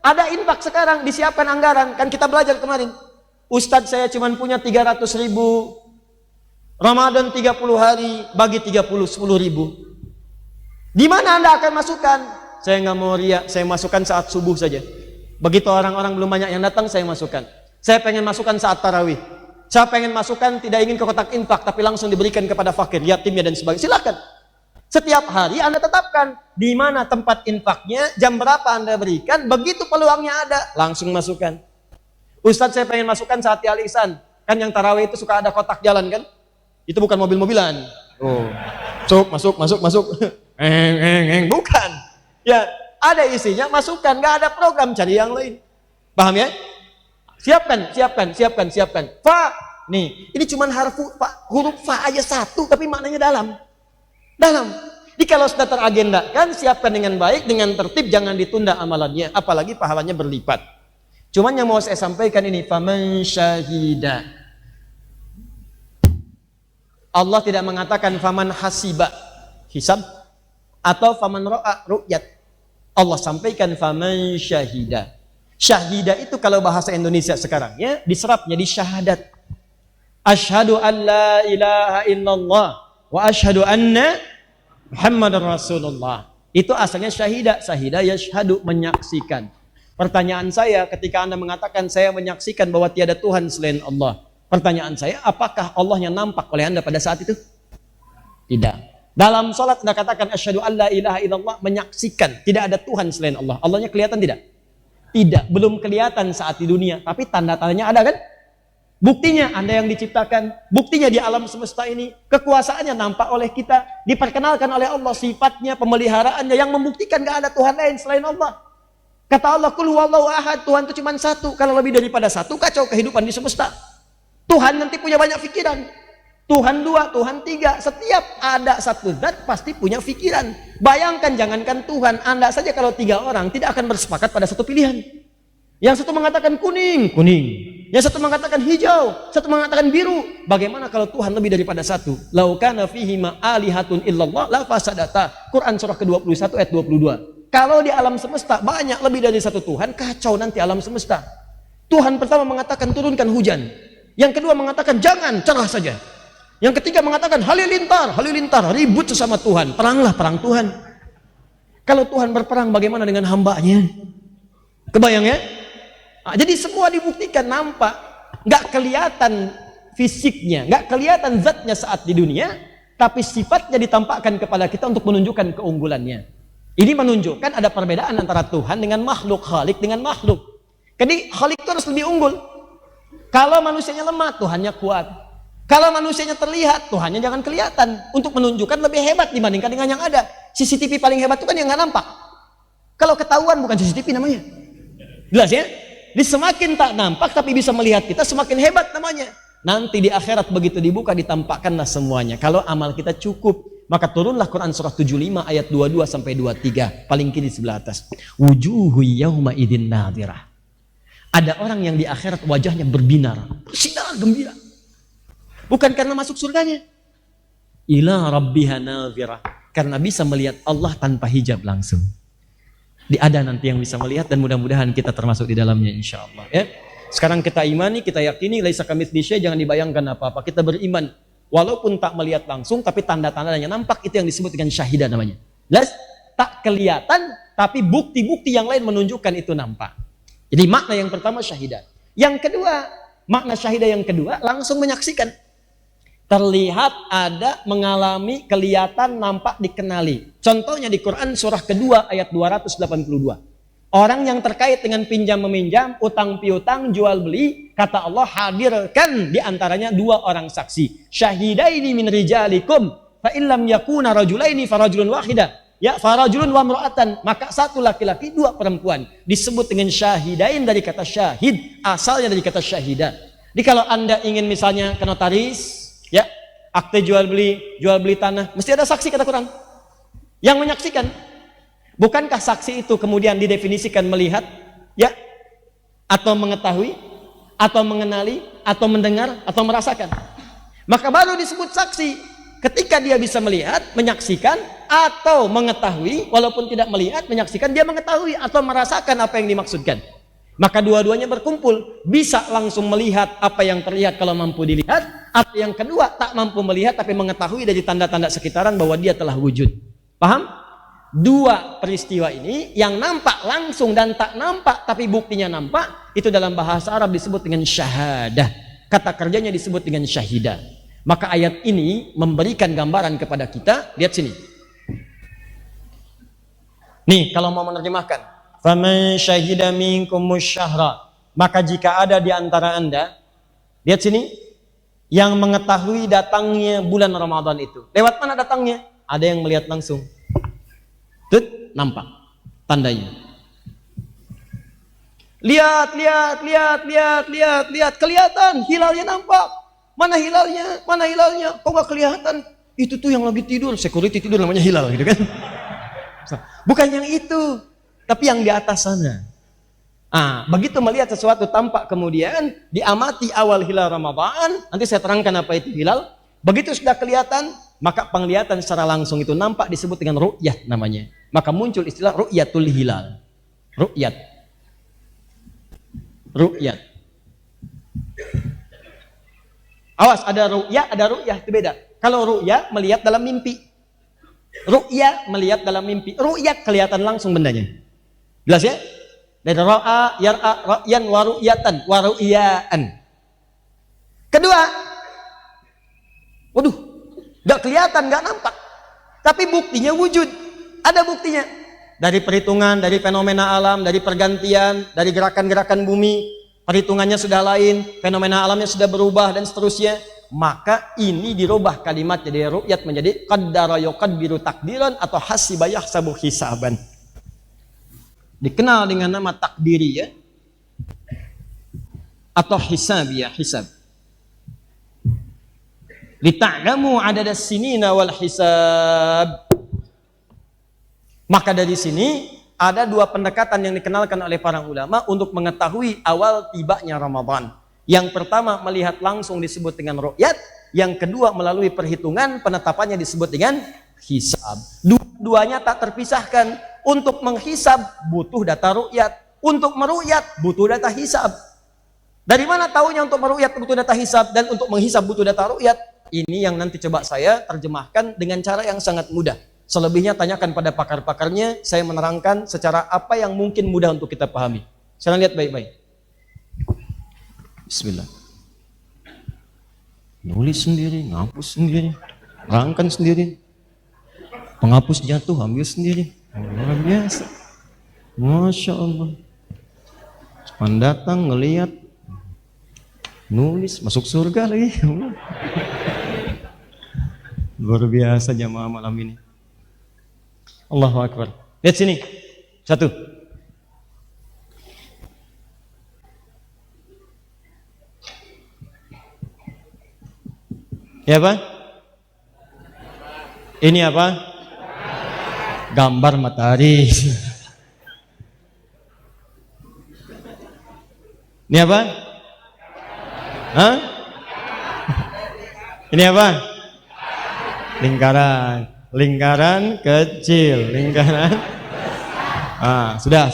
Ada infak sekarang, disiapkan anggaran. Kan kita belajar kemarin. Ustadz saya cuma punya 300.000. Ramadan 30 hari, bagi 30, 10.000. Di mana Anda akan masukkan? Saya nggak mau riak, saya masukkan saat subuh saja. Begitu orang-orang belum banyak yang datang, saya masukkan. Saya pengen masukkan saat tarawih. Saya pengen masukkan, tidak ingin ke kotak infak, tapi langsung diberikan kepada fakir, yatimnya dan sebagainya. Silakan. Setiap hari Anda tetapkan di mana tempat infaknya, jam berapa Anda berikan, begitu peluangnya ada, langsung masukkan. Ustadz saya pengen masukkan saat Al-Ihsan. Kan yang tarawih itu suka ada kotak jalan kan? Itu bukan mobil-mobilan. Oh. Masuk. Bukan. Ya, ada isinya, masukkan. Nggak ada program, cari yang lain. Paham ya? Siapkan. Fa. Nih, ini cuma huruf fa aja satu, tapi maknanya dalam. Jadi kalau sudah teragendakan, siapkan dengan baik, dengan tertib, jangan ditunda amalannya. Apalagi pahalanya berlipat. Cuman yang mau saya sampaikan ini, faman syahida. Allah tidak mengatakan faman hasiba, hisab, atau faman ro'a, ru'yat. Allah sampaikan faman syahida. Syahida itu kalau bahasa Indonesia sekarang ya diserapnya di syahadat. Asyhadu an la ilaha illallah wa asyhadu anna Muhammadar Rasulullah. Itu asalnya syahida. Syahida yashhadu, menyaksikan. Pertanyaan saya ketika Anda mengatakan saya menyaksikan bahwa tiada Tuhan selain Allah. Pertanyaan saya, apakah Allahnya nampak oleh Anda pada saat itu? Tidak. Dalam sholat Anda katakan asyhadu an la ilaha illallah, menyaksikan tidak ada Tuhan selain Allah. Allahnya kelihatan tidak? Tidak, belum kelihatan saat di dunia, tapi tanda-tandanya ada kan? Buktinya Anda yang diciptakan, buktinya di alam semesta ini, kekuasaannya nampak oleh kita, diperkenalkan oleh Allah sifatnya, pemeliharaannya yang membuktikan gak ada Tuhan lain selain Allah. Kata Allah, qul huwallahu ahad, Tuhan itu cuma satu. Kalau lebih daripada satu, kacau kehidupan di semesta. Tuhan nanti punya banyak pikiran. Tuhan dua, Tuhan tiga. Setiap ada satu zat pasti punya pikiran. Bayangkan, jangankan Tuhan, Anda saja kalau 3 orang tidak akan bersepakat pada satu pilihan. Yang satu mengatakan kuning, kuning. Yang satu mengatakan hijau, satu mengatakan biru. Bagaimana kalau Tuhan lebih daripada satu? Lau kana fihi ma alihatun illallah la fasadata. Quran surah ke-21 ayat 22. Kalau di alam semesta banyak lebih dari satu Tuhan, kacau nanti alam semesta. Tuhan pertama mengatakan turunkan hujan. Yang kedua mengatakan jangan, cerah saja. Yang ketiga mengatakan halilintar, halilintar, ribut sesama Tuhan. Peranglah, perang Tuhan. Kalau Tuhan berperang bagaimana dengan hambanya? Kebayang ya? Nah, jadi semua dibuktikan, nampak. Nggak kelihatan fisiknya, nggak kelihatan zatnya saat di dunia, tapi sifatnya ditampakkan kepada kita untuk menunjukkan keunggulannya. Ini menunjukkan ada perbedaan antara Tuhan dengan makhluk, Khalik dengan makhluk. Jadi Khalik itu harus lebih unggul. Kalau manusianya lemah, Tuhannya kuat. Kalau manusianya terlihat, Tuhannya jangan kelihatan. Untuk menunjukkan lebih hebat dibandingkan dengan yang ada. CCTV paling hebat itu kan yang nggak nampak. Kalau ketahuan bukan CCTV namanya. Jelas ya? Di semakin tak nampak tapi bisa melihat kita, semakin hebat namanya. Nanti di akhirat begitu dibuka ditampakkanlah semuanya. Kalau amal kita cukup, maka turunlah Quran surah 75 ayat 22 sampai 23, paling kiri sebelah atas. Wujuhu yauma idzin nadhirah. Ada orang yang di akhirat wajahnya berbinar, bersinar gembira. Bukan karena masuk surganya. Ila rabbiha nadhirah. Karena bisa melihat Allah tanpa hijab langsung. Ada nanti yang bisa melihat dan mudah-mudahan kita termasuk di dalamnya insyaallah ya. Sekarang kita imani, kita yakini laisa kamitsli syai', jangan dibayangkan apa-apa. Kita beriman walaupun tak melihat langsung tapi tanda-tandanya nampak, itu yang disebut dengan syahidah namanya. Jelas? Tak kelihatan tapi bukti-bukti yang lain menunjukkan itu nampak. Jadi makna yang pertama syahidah. Yang kedua, makna syahidah yang kedua langsung menyaksikan. Terlihat, ada, mengalami, kelihatan, nampak, dikenali. Contohnya di Quran surah kedua ayat 282. Orang yang terkait dengan pinjam meminjam, utang piutang, jual beli, kata Allah hadirkan di antaranya 2 orang saksi. Syahidaini min rijalikum fa illam yakuna rajulaini farajulun wahidah. Ya, farajulun wa imra'atan, maka 1 laki-laki 2 perempuan. Disebut dengan syahidain dari kata syahid, asalnya dari kata syahidah. Jadi kalau Anda ingin misalnya ke notaris, ya, akte jual beli tanah, mesti ada saksi kata Quran yang menyaksikan. Bukankah saksi itu kemudian didefinisikan melihat, ya, atau mengetahui, atau mengenali, atau mendengar, atau merasakan? Maka baru disebut saksi ketika dia bisa melihat, menyaksikan, atau mengetahui. Walaupun tidak melihat, menyaksikan, dia mengetahui atau merasakan apa yang dimaksudkan. Maka dua-duanya berkumpul, bisa langsung melihat apa yang terlihat kalau mampu dilihat, atau yang kedua tak mampu melihat tapi mengetahui dari tanda-tanda sekitaran bahwa dia telah wujud. Paham? 2 peristiwa ini yang nampak langsung dan tak nampak tapi buktinya nampak, itu dalam bahasa Arab disebut dengan syahadah. Kata kerjanya disebut dengan syahidah. Maka ayat ini memberikan gambaran kepada kita. Lihat sini. Nih kalau mau menerjemahkan, faman syahida minkumus syahra, maka jika ada di antara Anda, lihat sini, yang mengetahui datangnya bulan Ramadan itu. Lewat mana datangnya? Ada yang melihat langsung. Tut, nampak tandanya. Lihat, kelihatan, hilalnya nampak. Mana hilalnya? Mana hilalnya? Kok nggak kelihatan? Itu tuh yang lagi tidur, security tidur namanya hilal gitu kan. Bukan yang itu, tapi yang di atas sana. Begitu melihat sesuatu tampak kemudian diamati awal hilal Ramadan, nanti saya terangkan apa itu hilal. Begitu sudah kelihatan, maka penglihatan secara langsung itu nampak disebut dengan ru'yat namanya. Maka muncul istilah ru'yatul hilal. Ru'yat. Awas, ada ru'yah itu beda. Kalau ru'yah melihat dalam mimpi. Ru'yah melihat dalam mimpi. Ru'yat kelihatan langsung bendanya. Jelas ya? Dari ra'a, yar'a, ra'yan, wa ru'yatan, wa ru'yaan. Kedua, waduh, gak kelihatan, gak nampak. Tapi buktinya wujud. Ada buktinya. Dari perhitungan, dari fenomena alam, dari pergantian, dari gerakan-gerakan bumi, perhitungannya sudah lain, fenomena alamnya sudah berubah dan seterusnya. Maka ini dirubah kalimat jadi ru'yat menjadi qaddara yuqaddiru takdiran atau hasiba yahsabu hisaban. Dikenal dengan nama takdiri ya, atau hisab ya, hisab. Lita'lamu adadas sinina wal hisab. Maka dari sini ada dua pendekatan yang dikenalkan oleh para ulama untuk mengetahui awal tibanya Ramadan. Yang pertama melihat langsung disebut dengan ru'yat, yang kedua melalui perhitungan penetapannya disebut dengan hisab. Dua-duanya tak terpisahkan. Untuk menghisab butuh data ru'yat, untuk meru'yat butuh data hisab. Dari mana taunya untuk meru'yat butuh data hisab dan untuk menghisab butuh data ru'yat? Ini yang nanti coba saya terjemahkan dengan cara yang sangat mudah. Selebihnya tanyakan pada pakar-pakarnya, saya menerangkan secara apa yang mungkin mudah untuk kita pahami. Sekarang lihat baik-baik. Bismillah. Nulis sendiri, ngapus sendiri, rangkan sendiri. Penghapus jatuh, ambil sendiri. Luar biasa. Masya Allah. Cuman datang, ngelihat, nulis, masuk surga lagi. Luar biasa jamaah malam ini. Allahu Akbar. Lihat sini. Satu. Ya apa? Ini apa? Gambar matahari. Ini apa? Hah? Ini apa? Lingkaran kecil, lingkaran. Sudah.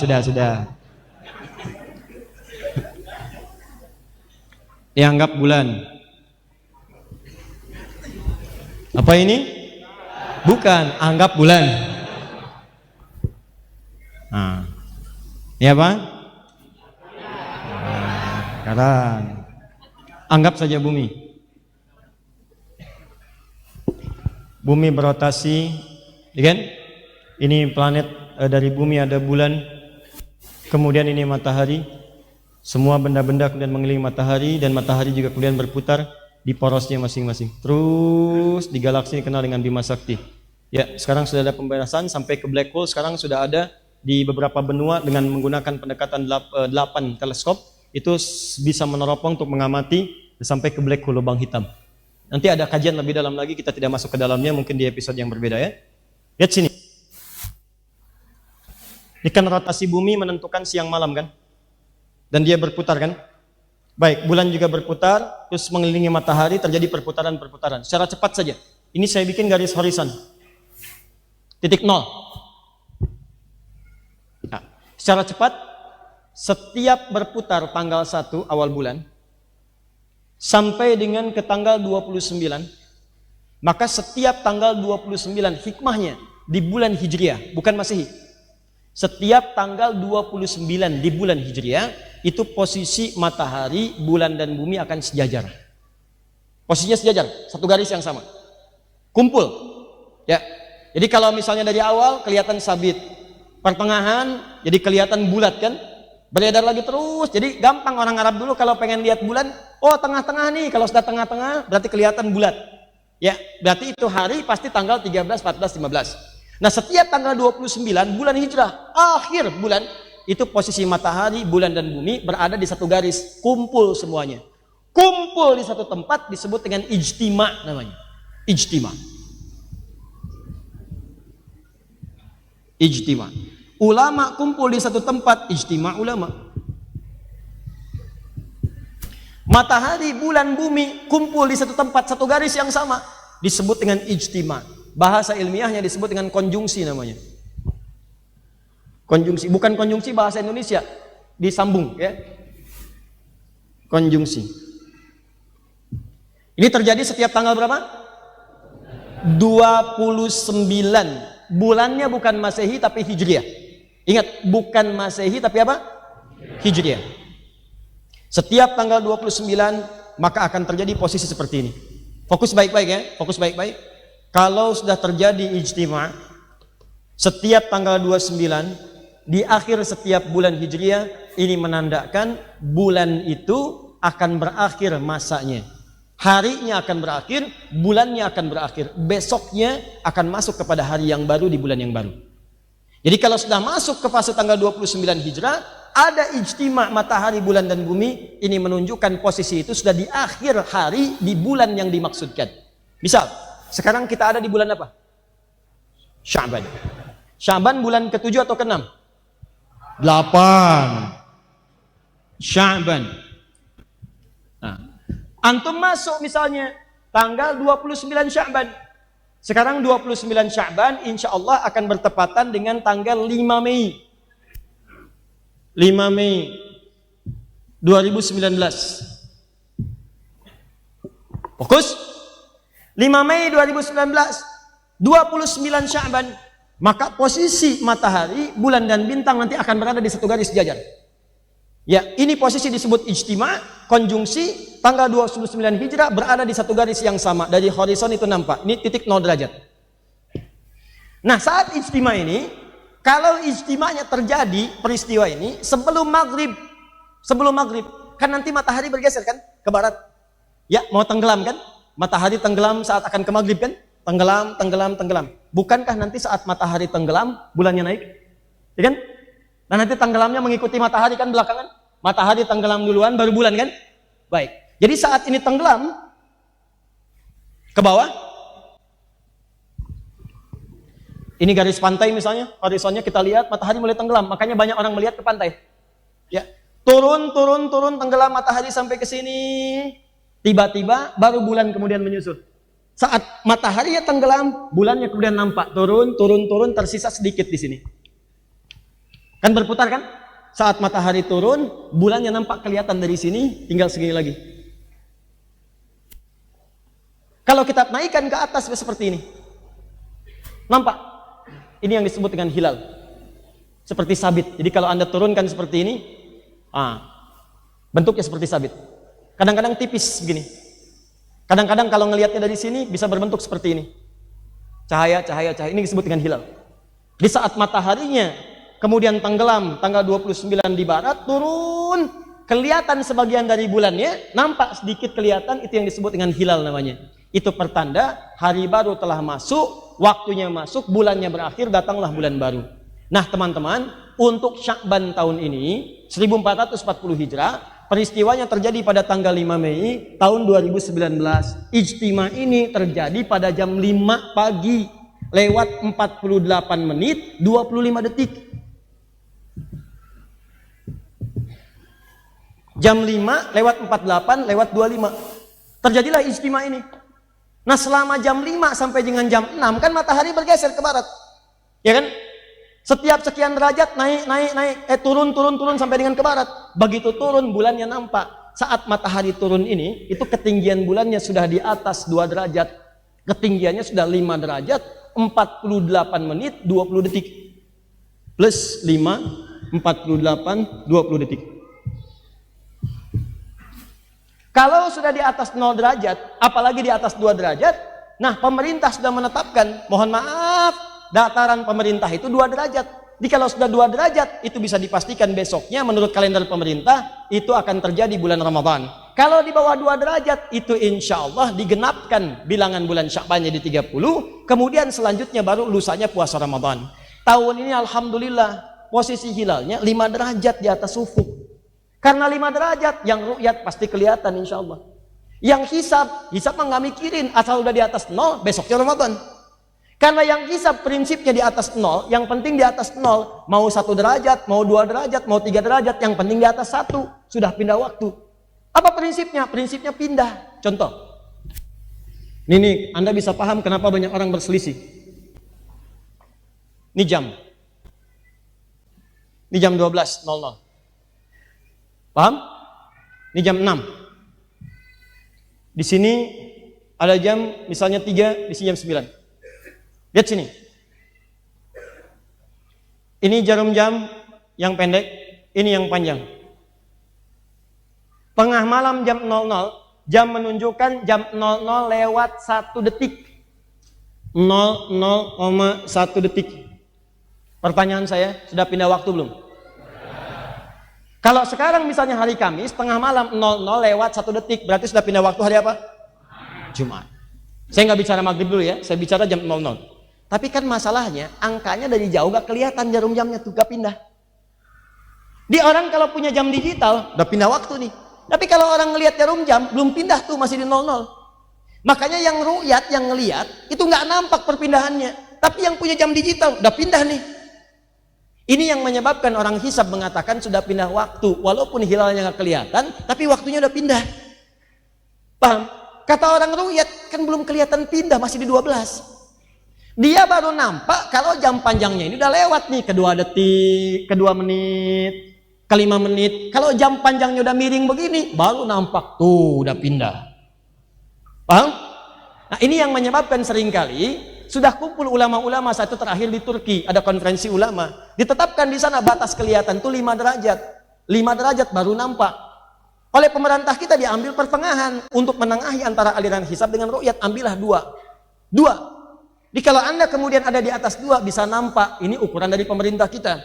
Dianggap bulan. Apa ini? Bukan, anggap bulan. Ini apa? Lingkaran. Anggap saja bumi. Bumi berotasi, ya kan? Ini planet dari bumi ada bulan, kemudian ini matahari. Semua benda-benda kemudian mengelilingi matahari dan matahari juga kemudian berputar di porosnya masing-masing. Terus di galaksi dikenal dengan Bima Sakti. Ya, sekarang sudah ada pembahasan sampai ke black hole. Sekarang sudah ada di beberapa benua dengan menggunakan pendekatan 8 teleskop itu bisa meneropong untuk mengamati sampai ke black hole, lubang hitam. Nanti ada kajian lebih dalam lagi, kita tidak masuk ke dalamnya, mungkin di episode yang berbeda ya. Lihat sini. Ini kan rotasi bumi menentukan siang malam kan? Dan dia berputar kan? Baik, bulan juga berputar, terus mengelilingi matahari, terjadi perputaran-perputaran. Secara cepat saja. Ini saya bikin garis horizon. Titik nol. Nah, secara cepat, setiap berputar tanggal 1 awal bulan, sampai dengan ke tanggal 29, maka setiap tanggal 29 hikmahnya di bulan Hijriah, bukan Masehi. Setiap tanggal 29 di bulan Hijriah itu posisi matahari, bulan dan bumi akan sejajar. Posisinya sejajar, satu garis yang sama. Kumpul. Ya. Jadi kalau misalnya dari awal kelihatan sabit, pertengahan jadi kelihatan bulat kan? Beredar lagi terus, jadi gampang orang Arab dulu kalau pengen lihat bulan, oh tengah-tengah nih, kalau sudah tengah-tengah berarti kelihatan bulat. Ya, berarti itu hari pasti tanggal 13, 14, 15. Nah setiap tanggal 29 bulan hijrah, akhir bulan, itu posisi matahari, bulan dan bumi berada di satu garis, kumpul semuanya. Kumpul di satu tempat disebut dengan ijtima namanya. Ijtima. Ijtima. Ulama kumpul di satu tempat, ijtima ulama. Matahari, bulan, bumi kumpul di satu tempat, satu garis yang sama, disebut dengan ijtima. Bahasa ilmiahnya disebut dengan konjungsi namanya. Konjungsi, bukan konjungsi bahasa Indonesia, disambung ya. Konjungsi. Ini terjadi setiap tanggal berapa? 29. Bulannya bukan Masehi tapi Hijriah. Ingat, bukan Masehi tapi apa? Hijriah. Setiap tanggal 29 maka akan terjadi posisi seperti ini. Fokus baik-baik ya, fokus baik-baik. Kalau sudah terjadi ijtima, setiap tanggal 29 di akhir setiap bulan Hijriah, ini menandakan bulan itu akan berakhir masanya. Harinya akan berakhir, bulannya akan berakhir. Besoknya akan masuk kepada hari yang baru di bulan yang baru. Jadi kalau sudah masuk ke fase tanggal 29 Hijrah, ada ijtima matahari, bulan dan bumi, ini menunjukkan posisi itu sudah di akhir hari di bulan yang dimaksudkan. Misal, sekarang kita ada di bulan apa? Sya'ban. Sya'ban bulan ke-7 atau ke-6? 8. Sya'ban. Nah, antum masuk misalnya tanggal 29 Sya'ban. Sekarang 29 Sya'ban insya Allah akan bertepatan dengan tanggal 5 Mei. 5 Mei 2019. Fokus. 5 Mei 2019, 29 Sya'ban, maka posisi matahari, bulan dan bintang nanti akan berada di satu garis sejajar. Ya, ini posisi disebut ijtima, konjungsi, tanggal 29 Hijrah berada di satu garis yang sama. Dari horizon itu nampak, ini titik 0 derajat. Nah, saat ijtima ini, kalau ijtimanya terjadi, peristiwa ini, sebelum maghrib, kan nanti matahari bergeser kan, ke barat. Ya, mau tenggelam kan? Matahari tenggelam saat akan ke maghrib kan? Tenggelam. Bukankah nanti saat matahari tenggelam, bulannya naik? Ya kan? Nah nanti tenggelamnya mengikuti matahari kan belakangan? Matahari tenggelam duluan, baru bulan kan? Baik. Jadi saat ini tenggelam, ke bawah. Ini garis pantai misalnya, horizonnya kita lihat, matahari mulai tenggelam. Makanya banyak orang melihat ke pantai. Ya, turun, tenggelam matahari sampai ke sini. Tiba-tiba baru bulan kemudian menyusul. Saat matahari tenggelam, bulannya kemudian nampak turun, tersisa sedikit di sini. Kan berputar kan? Saat matahari turun, bulannya nampak kelihatan dari sini, tinggal segini lagi. Kalau kita naikkan ke atas seperti ini, nampak? Ini yang disebut dengan hilal. Seperti sabit. Jadi kalau Anda turunkan seperti ini, bentuknya seperti sabit. Kadang-kadang tipis begini. Kadang-kadang kalau ngelihatnya dari sini bisa berbentuk seperti ini. Cahaya. Ini disebut dengan hilal. Di saat mataharinya kemudian tenggelam tanggal 29 di barat, turun, kelihatan sebagian dari bulannya, nampak sedikit kelihatan, itu yang disebut dengan hilal namanya. Itu pertanda hari baru telah masuk, waktunya masuk, bulannya berakhir, datanglah bulan baru. Nah teman-teman, untuk Sya'ban tahun ini 1440 Hijrah, peristiwanya terjadi pada tanggal 5 Mei tahun 2019. Ijtima ini terjadi pada jam 5 pagi lewat 48 menit 25 detik. Jam 5 lewat 48 lewat 25. Terjadilah ijtima ini. Nah selama jam 5 sampai dengan jam 6 kan matahari bergeser ke barat. Ya kan? Setiap sekian derajat naik, turun sampai dengan ke barat. Begitu turun bulannya nampak. Saat matahari turun ini, itu ketinggian bulannya sudah di atas 2 derajat. Ketinggiannya sudah 5 derajat, 48 menit 20 detik. Plus 5, 48, 20 detik. Kalau sudah di atas 0 derajat, apalagi di atas 2 derajat, nah pemerintah sudah menetapkan, mohon maaf, dataran pemerintah itu 2 derajat. Jadi kalau sudah 2 derajat, itu bisa dipastikan besoknya menurut kalender pemerintah, itu akan terjadi bulan Ramadan. Kalau di bawah 2 derajat, itu insya Allah digenapkan bilangan bulan Sya'bannya di 30, kemudian selanjutnya baru lusanya puasa Ramadan. Tahun ini Alhamdulillah, posisi hilalnya 5 derajat di atas ufuk. Karena 5 derajat, yang ru'yat pasti kelihatan insya Allah. Yang hisab mah nggak mikirin, asal udah di atas 0, besoknya Ramadan. Karena yang hisab prinsipnya di atas 0, yang penting di atas 0, mau 1 derajat, mau 2 derajat, mau 3 derajat, yang penting di atas 1, sudah pindah waktu. Apa prinsipnya? Prinsipnya pindah. Contoh, ini Anda bisa paham kenapa banyak orang berselisih. Ini jam 12.00. Paham? Ini jam 6. Di sini ada jam misalnya 3, di sini jam 9. Lihat sini. Ini jarum jam yang pendek, ini yang panjang. Tengah malam jam 00, jam menunjukkan jam 00 lewat 1 detik. 00,1 detik. Pertanyaan saya, sudah pindah waktu belum? Kalau sekarang misalnya hari Kamis, tengah malam 00 lewat 1 detik, berarti sudah pindah waktu hari apa? Jumat. Saya nggak bicara maghrib dulu ya, saya bicara jam 00. Tapi kan masalahnya, angkanya dari jauh gak kelihatan jarum jamnya tuh, gak pindah. Di orang kalau punya jam digital, udah pindah waktu nih. Tapi kalau orang ngelihat jarum jam, belum pindah tuh, masih di 00. Makanya yang ru'yat, yang ngelihat itu nggak nampak perpindahannya. Tapi yang punya jam digital udah pindah nih. Ini yang menyebabkan orang hisab mengatakan sudah pindah waktu, walaupun hilalnya nggak kelihatan, tapi waktunya udah pindah. Paham? Kata orang ru'yat kan belum kelihatan pindah, masih di 12. Dia baru nampak kalau jam panjangnya ini udah lewat nih, kedua detik, kedua menit, ke 5 menit. Kalau jam panjangnya udah miring begini, baru nampak tuh udah pindah. Paham? Nah, ini yang menyebabkan seringkali sudah kumpul ulama-ulama, satu terakhir di Turki, ada konferensi ulama. Ditetapkan di sana batas kelihatan tuh 5 derajat. 5 derajat baru nampak. Oleh pemerintah kita diambil pertengahan untuk menengahi antara aliran hisab dengan ru'yat, ambillah 2. Jadi kalau Anda kemudian ada di atas 2 bisa nampak, ini ukuran dari pemerintah kita.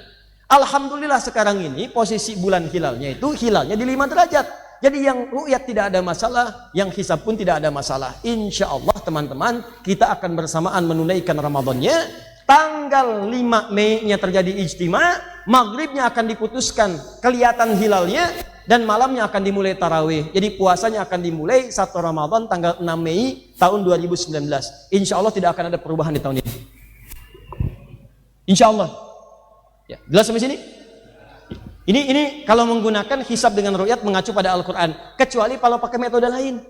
Alhamdulillah sekarang ini posisi bulan hilalnya itu hilalnya di 5 derajat. Jadi yang ru'yat tidak ada masalah, yang hisab pun tidak ada masalah. Insya Allah teman-teman, kita akan bersamaan menunaikan Ramadannya. Tanggal 5 Mei-nya terjadi ijtima, maghribnya akan diputuskan kelihatan hilalnya, dan malamnya akan dimulai tarawih. Jadi puasanya akan dimulai 1 Ramadan tanggal 6 Mei tahun 2019. Insya Allah tidak akan ada perubahan di tahun ini. Insya Allah. Ya, jelas sampai sini? Ini kalau menggunakan hisab dengan ru'yat mengacu pada Al-Quran. Kecuali kalau pakai metode lain.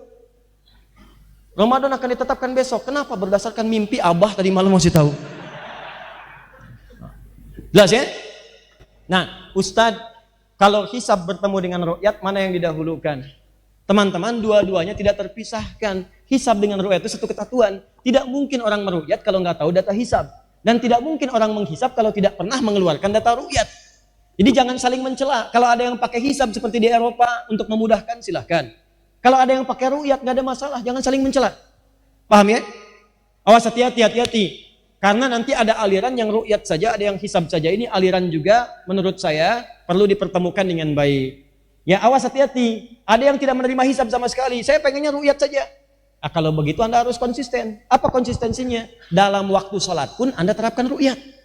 Ramadan akan ditetapkan besok. Kenapa? Berdasarkan mimpi Abah tadi malam masih tahu. Jelas ya? Nah, Ustadz, kalau hisab bertemu dengan ru'yat, mana yang didahulukan? Teman-teman, dua-duanya tidak terpisahkan. Hisab dengan ru'yat itu satu kesatuan. Tidak mungkin orang meru'yat kalau nggak tahu data hisab. Dan tidak mungkin orang menghisab kalau tidak pernah mengeluarkan data ru'yat. Jadi jangan saling mencela. Kalau ada yang pakai hisab seperti di Eropa untuk memudahkan, silahkan. Kalau ada yang pakai ru'yat, nggak ada masalah. Jangan saling mencela. Paham ya? Awas, hati-hati. Karena nanti ada aliran yang ru'yat saja, ada yang hisab saja. Ini aliran juga menurut saya perlu dipertemukan dengan baik. Ya, awas, hati-hati. Ada yang tidak menerima hisab sama sekali. Saya pengennya ru'yat saja. Nah, kalau begitu Anda harus konsisten. Apa konsistensinya? Dalam waktu sholat pun Anda terapkan ru'yat.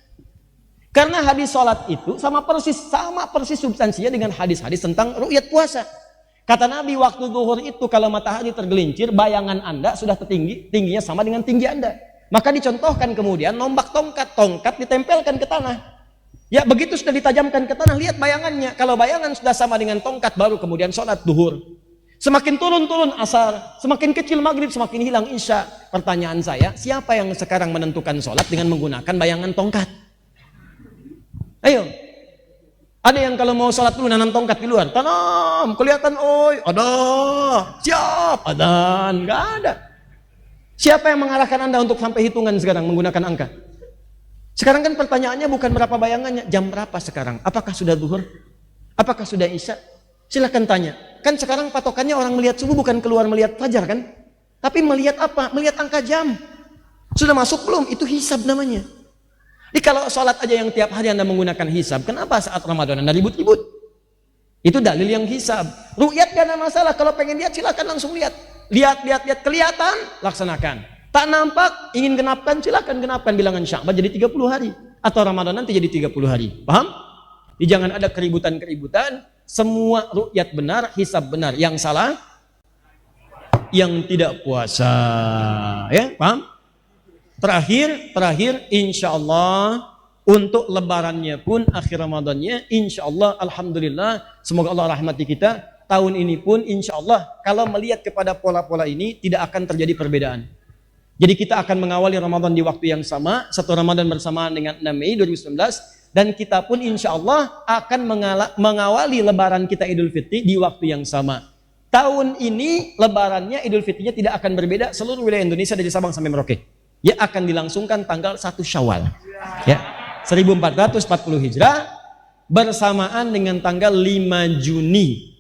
Karena hadis sholat itu sama persis substansinya dengan hadis-hadis tentang ru'yat puasa. Kata Nabi, waktu zuhur itu kalau matahari tergelincir, bayangan Anda sudah tingginya sama dengan tinggi Anda. Maka dicontohkan kemudian nombak tongkat ditempelkan ke tanah. Ya, begitu sudah ditajamkan ke tanah, lihat bayangannya. Kalau bayangan sudah sama dengan tongkat, baru kemudian sholat zuhur. Semakin turun asar, semakin kecil maghrib, semakin hilang isya. Pertanyaan saya, siapa yang sekarang menentukan sholat dengan menggunakan bayangan tongkat? Ayo, ada yang kalau mau sholat dulu nanam tongkat di luar, tanam, kelihatan, oi, ada, siap, ada, nggak ada. Siapa yang mengarahkan Anda untuk sampai hitungan sekarang menggunakan angka? Sekarang kan pertanyaannya bukan berapa bayangannya, jam berapa sekarang? Apakah sudah zuhur? Apakah sudah isya? Silahkan tanya. Kan sekarang patokannya orang melihat subuh bukan keluar melihat fajar kan? Tapi melihat apa? Melihat angka jam. Sudah masuk belum? Itu hisab namanya. Jadi kalau sholat aja yang tiap hari Anda menggunakan hisab, kenapa saat Ramadan Anda ribut-ribut? Itu dalil yang hisab. Ru'yat gak ada masalah, kalau pengen lihat silakan langsung lihat. Lihat, kelihatan, laksanakan. Tak nampak, ingin genapkan, silakan genapkan bilangan Sya'ban jadi 30 hari. Atau Ramadan nanti jadi 30 hari. Paham? Jadi jangan ada keributan-keributan. Semua ru'yat benar, hisab benar. Yang salah, yang tidak puasa. Ya, paham? Terakhir, insya Allah untuk lebarannya pun akhir Ramadannya, insya Allah, alhamdulillah, semoga Allah rahmati kita. Tahun ini pun insya Allah, kalau melihat kepada pola-pola ini tidak akan terjadi perbedaan. Jadi kita akan mengawali Ramadan di waktu yang sama, 1 Ramadan bersamaan dengan 6 Mei 2019, dan kita pun insya Allah akan mengawali Lebaran kita Idul Fitri di waktu yang sama. Tahun ini Lebarannya Idul Fitrinya tidak akan berbeda, seluruh wilayah Indonesia dari Sabang sampai Merauke. Ya, akan dilangsungkan tanggal 1 Syawal. Ya, 1440 Hijrah bersamaan dengan tanggal 5 Juni.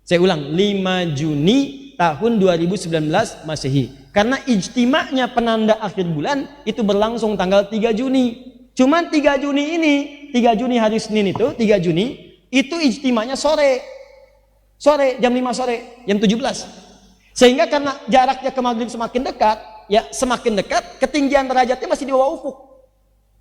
Saya ulang, 5 Juni tahun 2019 Masehi. Karena ijtima'nya penanda akhir bulan itu berlangsung tanggal 3 Juni. Cuman 3 Juni ini, 3 Juni hari Senin itu, 3 Juni itu ijtima'nya sore. Sore, jam 5 sore, jam 17. Sehingga karena jaraknya ke maghrib semakin dekat, ya semakin dekat, ketinggian derajatnya masih di bawah ufuk.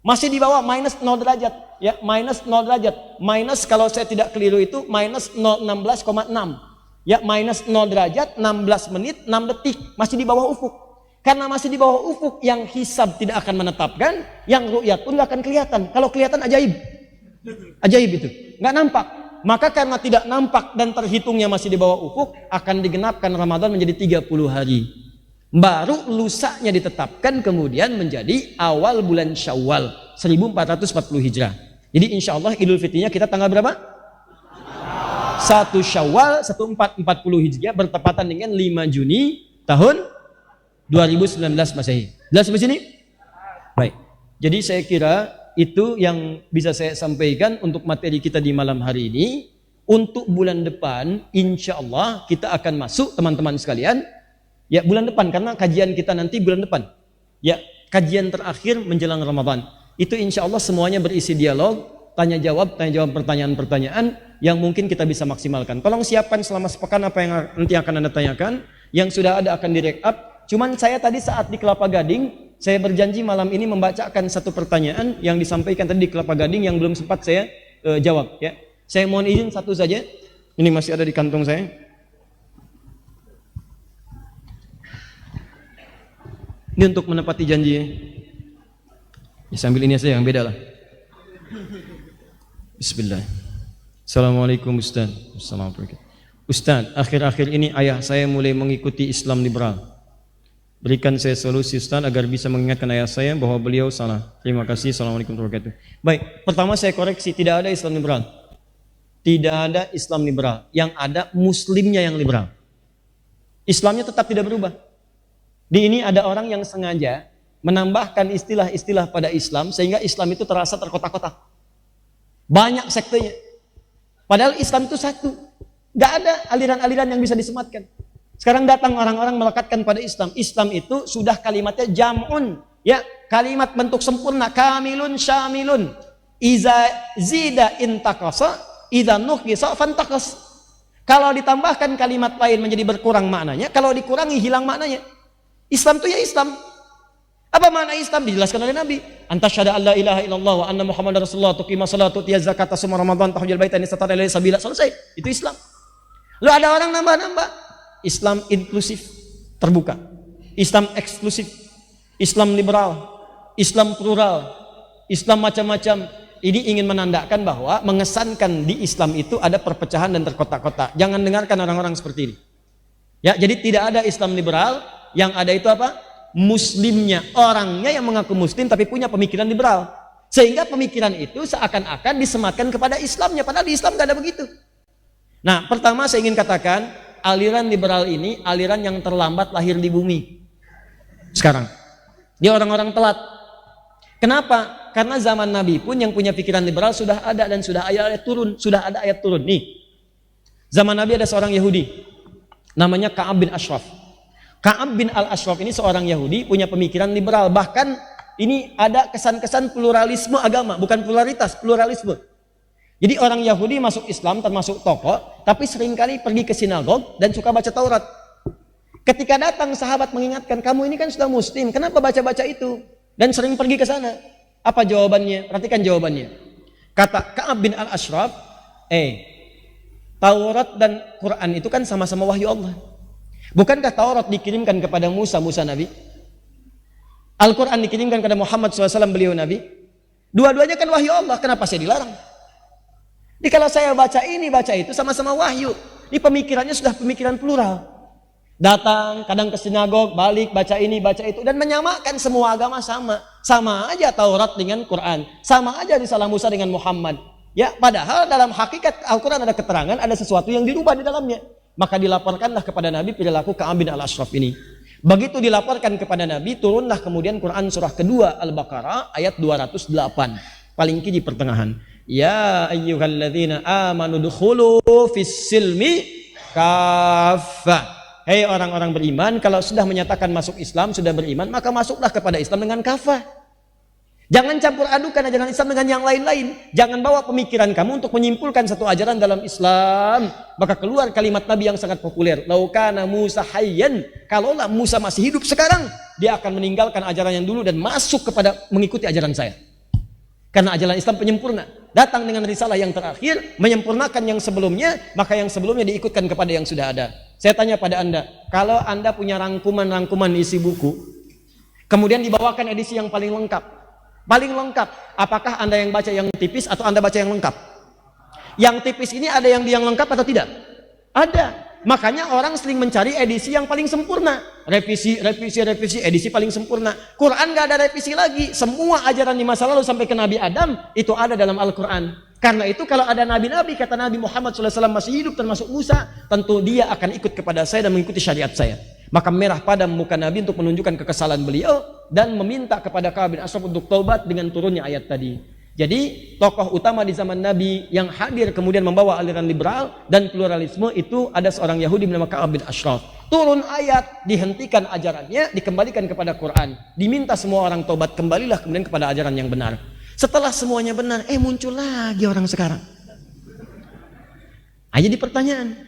Masih di bawah minus 0 derajat. Ya, minus 0 derajat. Minus kalau saya tidak keliru itu minus 16,6. Ya, minus 0 derajat, 16 menit, 6 detik. Masih di bawah ufuk. Karena masih di bawah ufuk, yang hisab tidak akan menetapkan, yang ru'yat pun gak akan kelihatan. Kalau kelihatan ajaib. Ajaib itu. Gak nampak. Maka karena tidak nampak dan terhitungnya masih di bawah ufuk, akan digenapkan Ramadan menjadi 30 hari. Baru lusanya ditetapkan kemudian menjadi awal bulan Syawal 1440 Hijrah. Jadi insya Allah Idul Fitrinya kita tanggal berapa? 1 Syawal 1440 Hijriah bertepatan dengan 5 Juni tahun 2019 Masehi. Jelas sampai sini? Baik. Jadi saya kira itu yang bisa saya sampaikan untuk materi kita di malam hari ini. Untuk bulan depan, insya Allah kita akan masuk teman-teman sekalian. Ya, bulan depan, karena kajian kita nanti bulan depan. Ya, kajian terakhir menjelang Ramadan. Itu insya Allah semuanya berisi dialog, tanya jawab pertanyaan-pertanyaan yang mungkin kita bisa maksimalkan. Tolong siapkan selama sepekan apa yang nanti akan Anda tanyakan. Yang sudah ada akan direct-up. Cuman saya tadi saat di Kelapa Gading, saya berjanji malam ini membacakan satu pertanyaan yang disampaikan tadi di Kelapa Gading yang belum sempat saya jawab. Ya, saya mohon izin satu saja. Ini masih ada di kantong saya. Ini untuk menepati janji. Ya, sambil ini saja yang beda lah. Bismillah. Assalamualaikum Ustaz. Assalamualaikum. Ustaz, akhir-akhir ini ayah saya mulai mengikuti Islam liberal. Berikan saya solusi Ustaz agar bisa mengingatkan ayah saya bahwa beliau salah. Terima kasih. Assalamualaikum warahmatullahi wabarakatuh. Baik, pertama saya koreksi, tidak ada Islam liberal. Tidak ada Islam liberal. Yang ada muslimnya yang liberal. Islamnya tetap tidak berubah. Di ini ada orang yang sengaja menambahkan istilah-istilah pada Islam sehingga Islam itu terasa terkotak-kotak. Banyak sektenya. Padahal Islam itu satu. Gak ada aliran-aliran yang bisa disematkan. Sekarang datang orang-orang melekatkan pada Islam. Islam itu sudah kalimatnya jam'un. Ya, kalimat bentuk sempurna. Kamilun, syamilun. Iza zida intakasa, iza nuqisa fantakas. Kalau ditambahkan kalimat lain menjadi berkurang maknanya. Kalau dikurangi hilang maknanya. Islam itu ya Islam. Apa makna Islam? Dijelaskan oleh Nabi. Antasyhadu an la ilaha illallah wa anna Muhammadar Rasulullah, tuqima salata, tu'tiya zakata, suma Ramadan, tahujjal baita, istata ilaihi sabila. Selesai. Itu Islam. Lalu ada orang nambah-nambah. Islam inklusif, terbuka. Islam eksklusif. Islam liberal. Islam plural. Islam macam-macam. Ini ingin menandakan bahwa mengesankan di Islam itu ada perpecahan dan terkotak-kotak. Jangan dengarkan orang-orang seperti ini. Ya, jadi tidak ada Islam liberal. Yang ada itu apa? Muslimnya, orangnya yang mengaku muslim tapi punya pemikiran liberal. Sehingga pemikiran itu seakan-akan disematkan kepada Islamnya, padahal di Islam gak ada begitu. Nah, pertama saya ingin katakan, aliran liberal ini aliran yang terlambat lahir di bumi. Sekarang, dia orang-orang telat. Kenapa? Karena zaman Nabi pun yang punya pikiran liberal sudah ada dan sudah ada ayat turun, Nih, zaman Nabi ada seorang Yahudi, namanya Ka'ab bin Ashraf. Ka'ab bin al-Ashraf ini seorang Yahudi punya pemikiran liberal. Bahkan ini ada kesan-kesan pluralisme agama, bukan pluralitas, pluralisme. Jadi orang Yahudi masuk Islam termasuk tokoh, tapi seringkali pergi ke sinagog dan suka baca Taurat. Ketika datang sahabat mengingatkan, kamu ini kan sudah muslim, kenapa baca-baca itu? Dan sering pergi ke sana. Apa jawabannya? Perhatikan jawabannya. Kata Ka'ab bin al-Ashraf, Taurat dan Quran itu kan sama-sama wahyu Allah. Bukankah Taurat dikirimkan kepada Musa Nabi? Al-Quran dikirimkan kepada Muhammad SAW, beliau Nabi. Dua-duanya kan wahyu Allah, kenapa saya dilarang? Jadi kalau saya baca ini, baca itu, sama-sama wahyu. Ini pemikirannya sudah pemikiran plural. Datang, kadang ke sinagog, balik, baca ini, baca itu. Dan menyamakan semua agama sama. Sama aja Taurat dengan Quran. Sama aja risalah Musa dengan Muhammad. Ya, padahal dalam hakikat Al-Quran ada keterangan, ada sesuatu yang dirubah di dalamnya. Maka dilaporkanlah kepada Nabi perilaku Ka'ab bin al-Ashraf ini. Begitu dilaporkan kepada Nabi, turunlah kemudian Quran surah kedua Al-Baqarah ayat 208. Paling kiri pertengahan. Ya ayyuhalladzina amanu dukhulu fis silmi kaffah. Hei orang-orang beriman, kalau sudah menyatakan masuk Islam, sudah beriman, maka masuklah kepada Islam dengan kafah. Jangan campur adukan ajaran Islam dengan yang lain-lain. Jangan bawa pemikiran kamu untuk menyimpulkan satu ajaran dalam Islam. Maka keluar kalimat Nabi yang sangat populer. Laukana Musa hayyan. Kalaulah Musa masih hidup sekarang, dia akan meninggalkan ajaran yang dulu dan masuk kepada mengikuti ajaran saya. Karena ajaran Islam penyempurna. Datang dengan risalah yang terakhir, menyempurnakan yang sebelumnya, maka yang sebelumnya diikutkan kepada yang sudah ada. Saya tanya pada Anda, kalau Anda punya rangkuman-rangkuman isi buku, kemudian dibawakan edisi yang paling lengkap. Paling lengkap, apakah Anda yang baca yang tipis atau Anda baca yang lengkap? Yang tipis ini ada yang lengkap atau tidak? Ada. Makanya orang sering mencari edisi yang paling sempurna. Revisi, edisi paling sempurna. Quran gak ada revisi lagi. Semua ajaran di masa lalu sampai ke Nabi Adam, itu ada dalam Al-Quran. Karena itu kalau ada nabi-nabi, kata Nabi Muhammad SAW masih hidup, termasuk Musa, tentu dia akan ikut kepada saya dan mengikuti syariat saya. Maka merah padam muka Nabi untuk menunjukkan kekesalan beliau dan meminta kepada Ka'ab bin Ashraf untuk taubat dengan turunnya ayat tadi. Jadi tokoh utama di zaman Nabi yang hadir kemudian membawa aliran liberal dan pluralisme itu ada seorang Yahudi bernama Ka'ab bin Ashraf. Turun ayat, dihentikan ajarannya, dikembalikan kepada Quran. Diminta semua orang taubat, kembalilah kemudian kepada ajaran yang benar. Setelah semuanya benar, muncul lagi orang sekarang. Jadi pertanyaan.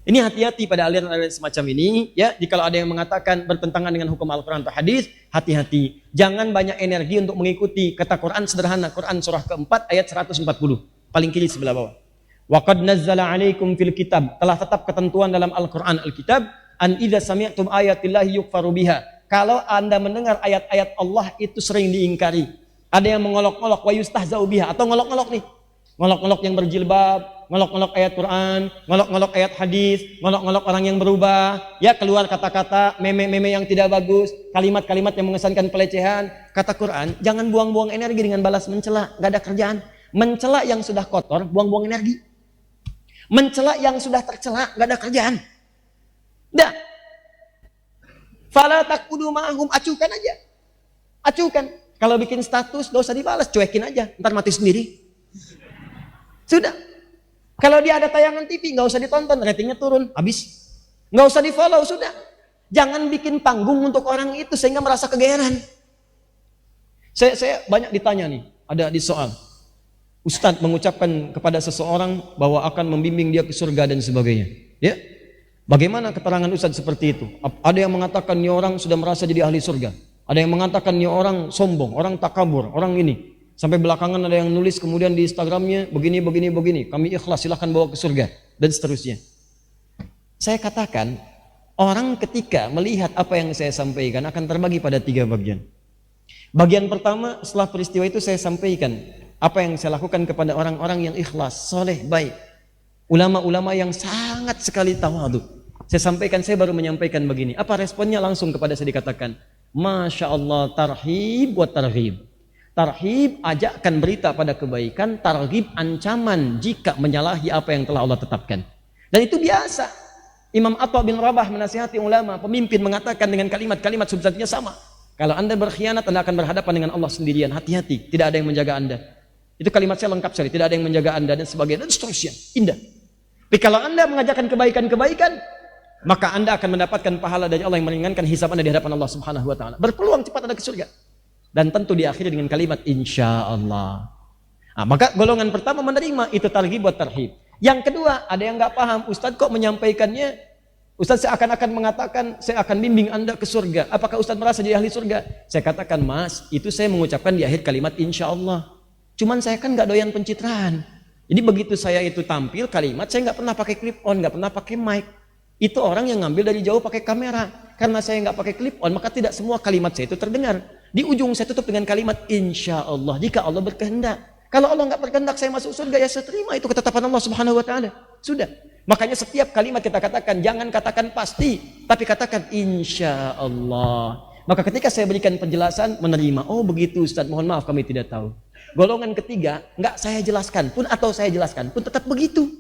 Ini hati-hati pada aliran-aliran semacam ini, ya. Jika ada yang mengatakan bertentangan dengan hukum Al-Quran atau hadis, hati-hati. Jangan banyak energi untuk mengikuti. Kata Quran sederhana, Quran surah keempat ayat 140, paling kiri sebelah bawah. Wa qad nazzala 'alaikum fil kitab, telah tetap ketentuan dalam Al-Quran Al-Kitab, an idza sami'tum ayatillahi yukfaru biha. Kalau Anda mendengar ayat-ayat Allah itu sering diingkari. Ada yang mengolok-olok wa yustahza'u biha, atau ngolok-ngolok nih. Ngolok-ngolok yang berjilbab, ngolok-ngolok ayat Quran, ngolok-ngolok ayat hadis, ngolok-ngolok orang yang berubah, ya keluar kata-kata, meme-meme yang tidak bagus, kalimat-kalimat yang mengesankan pelecehan. Kata Quran, jangan buang-buang energi dengan balas mencela, gak ada kerjaan. Mencela yang sudah kotor, buang-buang energi. Mencela yang sudah tercela, gak ada kerjaan. Dah. Fala taqudu ma'hum, acuhkan aja. Acuhkan. Kalau bikin status, gak usah dibalas, cuekin aja, ntar mati sendiri. Sudah. Kalau dia ada tayangan TV, nggak usah ditonton, ratingnya turun, habis. Nggak usah di follow, sudah. Jangan bikin panggung untuk orang itu sehingga merasa kegeeran. Saya banyak ditanya nih, ada di soal. Ustadz mengucapkan kepada seseorang bahwa akan membimbing dia ke surga dan sebagainya. Ya, bagaimana keterangan Ustadz seperti itu? Ada yang mengatakan ini orang sudah merasa jadi ahli surga. Ada yang mengatakan ini orang sombong, orang takabur, orang ini. Sampai belakangan ada yang nulis kemudian di Instagramnya begini. Kami ikhlas, silahkan bawa ke surga dan seterusnya. Saya katakan orang ketika melihat apa yang saya sampaikan akan terbagi pada 3 bagian. Bagian pertama, setelah peristiwa itu saya sampaikan apa yang saya lakukan kepada orang-orang yang ikhlas, soleh, baik. Ulama-ulama yang sangat sekali tawadhu. Saya sampaikan, saya baru menyampaikan begini. Apa responnya? Langsung kepada saya dikatakan, Masya Allah, tarhib wa tarhib. Tarhib, ajakkan berita pada kebaikan. Targhib, ancaman jika menyalahi apa yang telah Allah tetapkan. Dan itu biasa. Imam Atha bin Rabah menasihati ulama, pemimpin, mengatakan dengan kalimat-kalimat substansinya sama. Kalau Anda berkhianat, Anda akan berhadapan dengan Allah sendirian. Hati-hati, tidak ada yang menjaga Anda. Itu kalimat saya lengkap sekali, tidak ada yang menjaga Anda dan sebagainya, dan seterusnya. Indah. Tapi kalau Anda mengajarkan kebaikan-kebaikan, maka Anda akan mendapatkan pahala dari Allah yang meringankan hisab Anda di hadapan Allah Subhanahu wa taala. Berpeluang cepat Anda ke surga. Dan tentu diakhiri dengan kalimat insya Allah. Maka golongan pertama menerima, itu targhib buat tarhib. Yang kedua, ada yang nggak paham, Ustadz kok menyampaikannya, Ustadz seakan-akan mengatakan saya akan bimbing Anda ke surga. Apakah Ustadz merasa jadi ahli surga? Saya katakan, Mas, itu saya mengucapkan di akhir kalimat insya Allah. Cuman saya kan nggak doyan pencitraan. Jadi begitu saya itu tampil kalimat, saya nggak pernah pakai clip on, nggak pernah pakai mic. Itu orang yang ngambil dari jauh pakai kamera. Karena saya nggak pakai clip on, maka tidak semua kalimat saya itu terdengar. Di ujung saya tutup dengan kalimat insya Allah, jika Allah berkehendak. Kalau Allah nggak berkehendak saya masuk surga, ya saya terima itu ketetapan Allah Subhanahu wa taala. Sudah. Makanya setiap kalimat kita katakan, jangan katakan pasti, tapi katakan insya Allah. Maka ketika saya berikan penjelasan, menerima. Oh begitu Ustaz, mohon maaf kami tidak tahu. Golongan ketiga, nggak saya jelaskan pun atau saya jelaskan pun tetap begitu.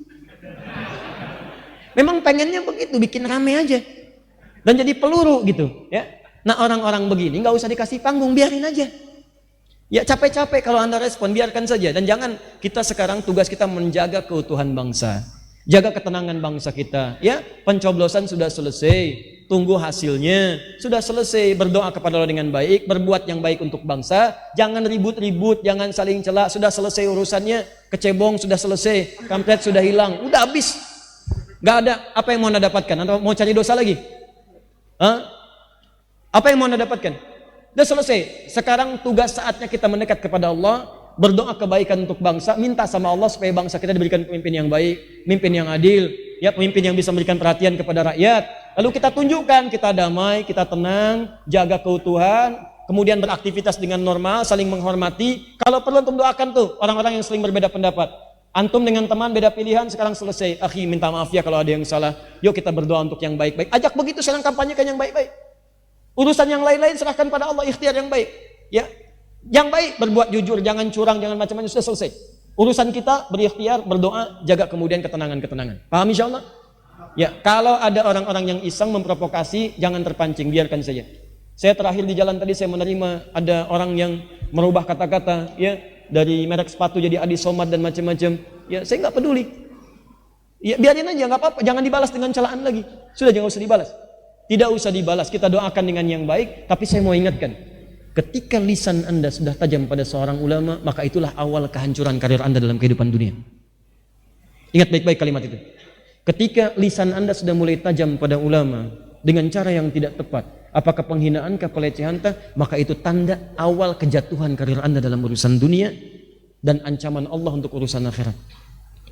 Memang pengennya begitu, bikin rame aja. Dan jadi peluru gitu, ya. Nah orang-orang begini nggak usah dikasih panggung, biarin aja. Ya capek-capek kalau Anda respon, biarkan saja. Dan jangan, kita sekarang tugas kita menjaga keutuhan bangsa. Jaga ketenangan bangsa kita. Ya, pencoblosan sudah selesai, tunggu hasilnya. Sudah selesai, berdoa kepada Allah dengan baik, berbuat yang baik untuk bangsa. Jangan ribut-ribut, jangan saling celak. Sudah selesai urusannya, kecebong sudah selesai, kampret sudah hilang, udah habis. Gak ada. Apa yang mau Anda dapatkan? Anda mau cari dosa lagi? Apa yang mau Anda dapatkan? Sudah selesai. Sekarang tugas saatnya kita mendekat kepada Allah berdoa kebaikan untuk bangsa, minta sama Allah supaya bangsa kita diberikan pemimpin yang baik, pemimpin yang adil, ya, pemimpin yang bisa memberikan perhatian kepada rakyat. Lalu kita tunjukkan kita damai, kita tenang, jaga keutuhan, kemudian beraktivitas dengan normal, saling menghormati. Kalau perlu untuk doakan tuh orang-orang yang saling berbeda pendapat. Antum dengan teman beda pilihan, sekarang selesai. Akhi, minta maaf ya kalau ada yang salah. Yuk kita berdoa untuk yang baik-baik. Ajak begitu, sekarang kampanyekan yang baik-baik. Urusan yang lain-lain serahkan pada Allah, ikhtiar yang baik. Ya, yang baik berbuat jujur, jangan curang, jangan macam-macam, sudah selesai. Urusan kita berikhtiar, berdoa, jaga kemudian ketenangan-ketenangan. Paham insyaallah? Ya, kalau ada orang-orang yang iseng memprovokasi, jangan terpancing, biarkan saja. Saya terakhir di jalan tadi saya menerima ada orang yang merubah kata-kata, ya, dari merek sepatu jadi Adi Somad dan macam-macam. Ya, saya nggak peduli. Ya, biarin aja, nggak apa-apa, jangan dibalas dengan celaan lagi. Sudah, jangan usah dibalas. Tidak usah dibalas, kita doakan dengan yang baik. Tapi saya mau ingatkan, ketika lisan Anda sudah tajam pada seorang ulama, maka itulah awal kehancuran karir Anda dalam kehidupan dunia. Ingat baik-baik kalimat itu. Ketika lisan Anda sudah mulai tajam pada ulama dengan cara yang tidak tepat, apakah penghinaan, pelecehan, maka itu tanda awal kejatuhan karir Anda dalam urusan dunia dan ancaman Allah untuk urusan akhirat.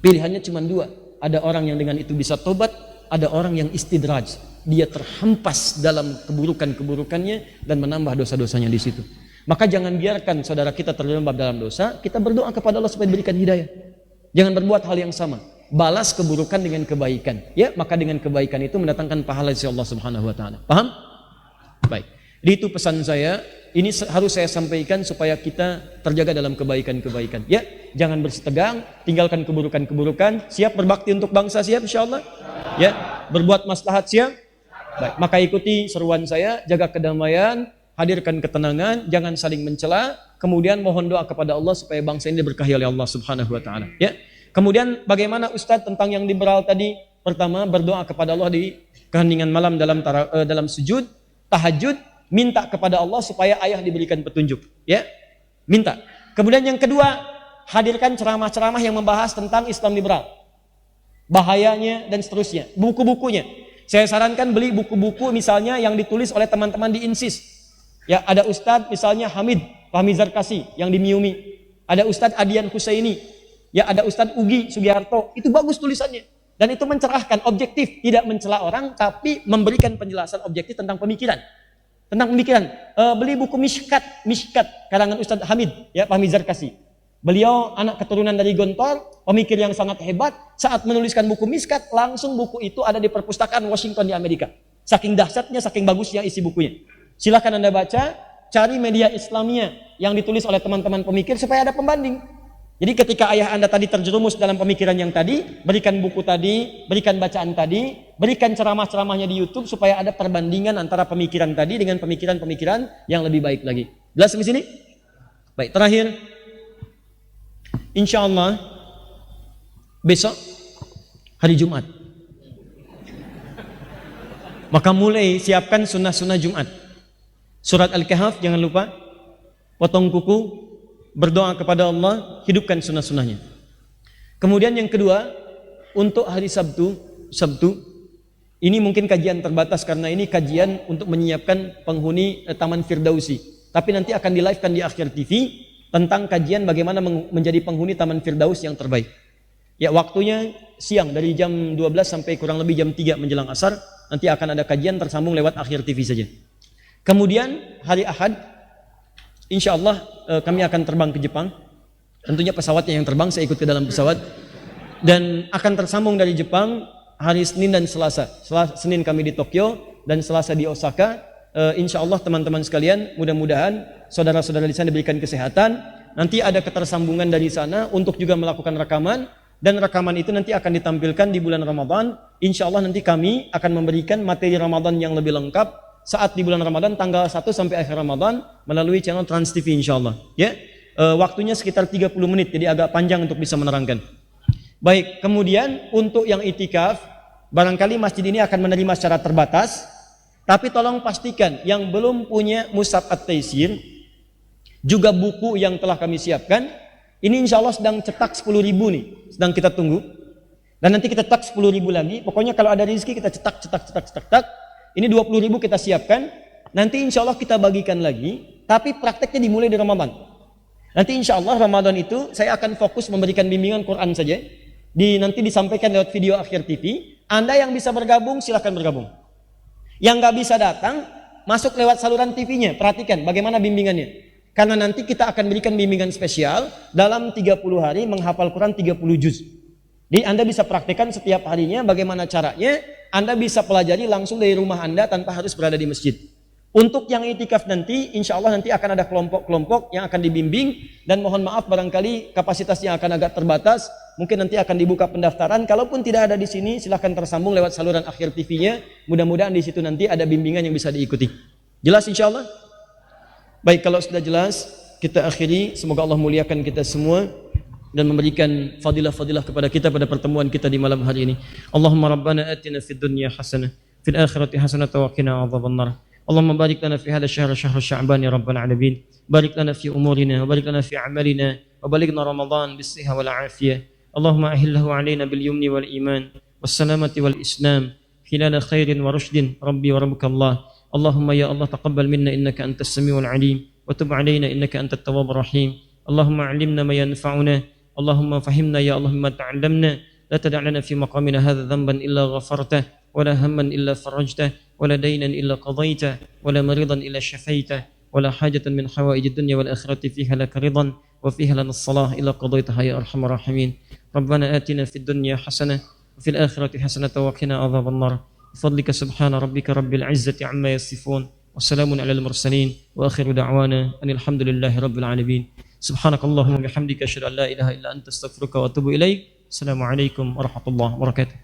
Pilihannya cuma dua. Ada orang yang dengan itu bisa tobat, ada orang yang istidraj, dia terhempas dalam keburukan-keburukannya dan menambah dosa-dosanya di situ. Maka jangan biarkan saudara kita terjerembab dalam dosa, kita berdoa kepada Allah supaya diberikan hidayah. Jangan berbuat hal yang sama. Balas keburukan dengan kebaikan. Ya, maka dengan kebaikan itu mendatangkan pahala dari Allah Subhanahu wa taala. Paham? Baik. Jadi itu pesan saya, ini harus saya sampaikan supaya kita terjaga dalam kebaikan-kebaikan. Ya, jangan bersitegang, tinggalkan keburukan-keburukan, siap berbakti untuk bangsa, siap insyaallah. Ya, berbuat maslahat, siap. Baik, maka ikuti seruan saya, jaga kedamaian, hadirkan ketenangan, jangan saling mencela, kemudian mohon doa kepada Allah supaya bangsa ini diberkahi oleh Allah Subhanahu wa taala. Ya. Kemudian bagaimana Ustadz tentang yang liberal tadi? Pertama, berdoa kepada Allah di keheningan malam dalam sujud, tahajud, minta kepada Allah supaya ayah diberikan petunjuk. Ya, minta. Kemudian yang kedua, hadirkan ceramah-ceramah yang membahas tentang Islam liberal, bahayanya dan seterusnya. Buku-bukunya, saya sarankan beli buku-buku misalnya yang ditulis oleh teman-teman di INSIS. Ya, ada Ustadz misalnya Fahmi Zarkasi yang di Miumi, ada Ustadz Adian Husaini, ya ada Ustadz Ugi Sugiharto. Itu bagus tulisannya dan itu mencerahkan, objektif, tidak mencela orang tapi memberikan penjelasan objektif tentang pemikiran. Beli buku Mishkat karangan Ustadz Hamid, ya, Fahmi Zarkasi. Beliau anak keturunan dari Gontor, pemikir yang sangat hebat. Saat menuliskan buku Mishkat, langsung buku itu ada di perpustakaan Washington di Amerika. Saking dahsyatnya, saking bagusnya isi bukunya. Silahkan Anda baca, cari media Islamia yang ditulis oleh teman-teman pemikir supaya ada pembanding. Jadi ketika ayah Anda tadi terjerumus dalam pemikiran yang tadi, berikan buku tadi, berikan bacaan tadi, berikan ceramah-ceramahnya di YouTube supaya ada perbandingan antara pemikiran tadi dengan pemikiran-pemikiran yang lebih baik lagi. Jelas di sini? Baik, terakhir, insya Allah besok hari Jumat. Maka mulai siapkan sunnah-sunnah Jumat. Surat Al-Kahf jangan lupa, potong kuku, berdoa kepada Allah, hidupkan sunnah-sunnahnya. Kemudian yang kedua, untuk hari Sabtu, ini mungkin kajian terbatas karena ini kajian untuk menyiapkan penghuni Taman Firdausi. Tapi nanti akan di-live-kan di Akhir TV tentang kajian bagaimana menjadi penghuni Taman Firdaus yang terbaik. Ya, waktunya siang dari jam 12 sampai kurang lebih jam 3 menjelang asar. Nanti akan ada kajian tersambung lewat Akhir TV saja. Kemudian hari Ahad, insya Allah kami akan terbang ke Jepang. Tentunya pesawatnya yang terbang, saya ikut ke dalam pesawat. Dan akan tersambung dari Jepang hari Senin dan Selasa. Senin kami di Tokyo dan Selasa di Osaka. Insya Allah teman-teman sekalian, mudah-mudahan saudara-saudara di sana diberikan kesehatan. Nanti ada ketersambungan dari sana untuk juga melakukan rekaman. Dan rekaman itu nanti akan ditampilkan di bulan Ramadan. Insya Allah nanti kami akan memberikan materi Ramadan yang lebih lengkap saat di bulan Ramadan tanggal 1 sampai akhir Ramadan melalui channel Trans TV insya Allah. Ya, waktunya sekitar 30 menit, jadi agak panjang untuk bisa menerangkan. Baik, kemudian untuk yang itikaf, barangkali masjid ini akan menerima secara terbatas, tapi tolong pastikan yang belum punya Mushaf At-Taisir, juga buku yang telah kami siapkan, ini insya Allah sedang cetak 10.000 nih, sedang kita tunggu. Dan nanti kita cetak 10.000 lagi, pokoknya kalau ada rezeki kita cetak. Ini 20.000 kita siapkan, nanti insya Allah kita bagikan lagi, tapi prakteknya dimulai di Ramadan. Nanti insya Allah Ramadan itu saya akan fokus memberikan bimbingan Quran saja. Nanti disampaikan lewat video Akhir TV. Anda yang bisa bergabung silahkan bergabung. Yang nggak bisa datang masuk lewat saluran TV-nya. Perhatikan bagaimana bimbingannya. Karena nanti kita akan berikan bimbingan spesial dalam 30 hari menghafal Quran 30 juz. Jadi Anda bisa praktekkan setiap harinya bagaimana caranya. Anda bisa pelajari langsung dari rumah Anda tanpa harus berada di masjid. Untuk yang itikaf nanti, insya Allah nanti akan ada kelompok-kelompok yang akan dibimbing. Dan mohon maaf barangkali kapasitasnya akan agak terbatas. Mungkin nanti akan dibuka pendaftaran. Kalaupun tidak ada di sini, silahkan tersambung lewat saluran Akhir TV-nya. Mudah-mudahan di situ nanti ada bimbingan yang bisa diikuti. Jelas insya Allah? Baik, kalau sudah jelas, kita akhiri. Semoga Allah muliakan kita semua dan memberikan fadilah-fadilah kepada kita pada pertemuan kita di malam hari ini. Allahumma rabbana atina fid dunya hasanah, fil akhirati hasanah wa qina adzabannar. Allahumma barik lana fi hadha syahr Sya'ban ya rabbal alamin. Barik lana fi umurina wa barik lana fi a'malina wa balighna Ramadan bis-sihah wal afiyah. Allahumma ahillahu alaina bil yumni wal iman was salamati wal islam khilala khairin wa rushdin rabbi wa rabbuka Allah. Allahumma ya Allah taqabbal minna innaka antas samiul alim wa tub alaina innaka antat tawwabur rahim. Allahumma 'allimna ma yanfa'una. Allahumma fahimna ya Allah mimma ta'allamna. La tada' lana fi maqamina hadha dhanban illa ghafartah wa la hamman illa farajtah wa la daynan illa qadaytah wa la maridan illa shafaitah wa la hajatan min hawaijid dunya wal akhirati fiha laka ridan wa fiha lana as-salah illa qadaytaha ya arhamar rahimin. Rabbana atina fid dunya hasanah wa fil akhirati hasanah wa qina adzaban nar. بفضلك سبحان ربك رب العزة عما يصفون وسلام على المرسلين وآخر دعوانا أن الحمد لله رب العالمين. سبحانك اللهم وبحمدك أشهد أن لا إله إلا أنت أستغفرك وأتوب إليك. السلام عليكم ورحمة الله وبركاته.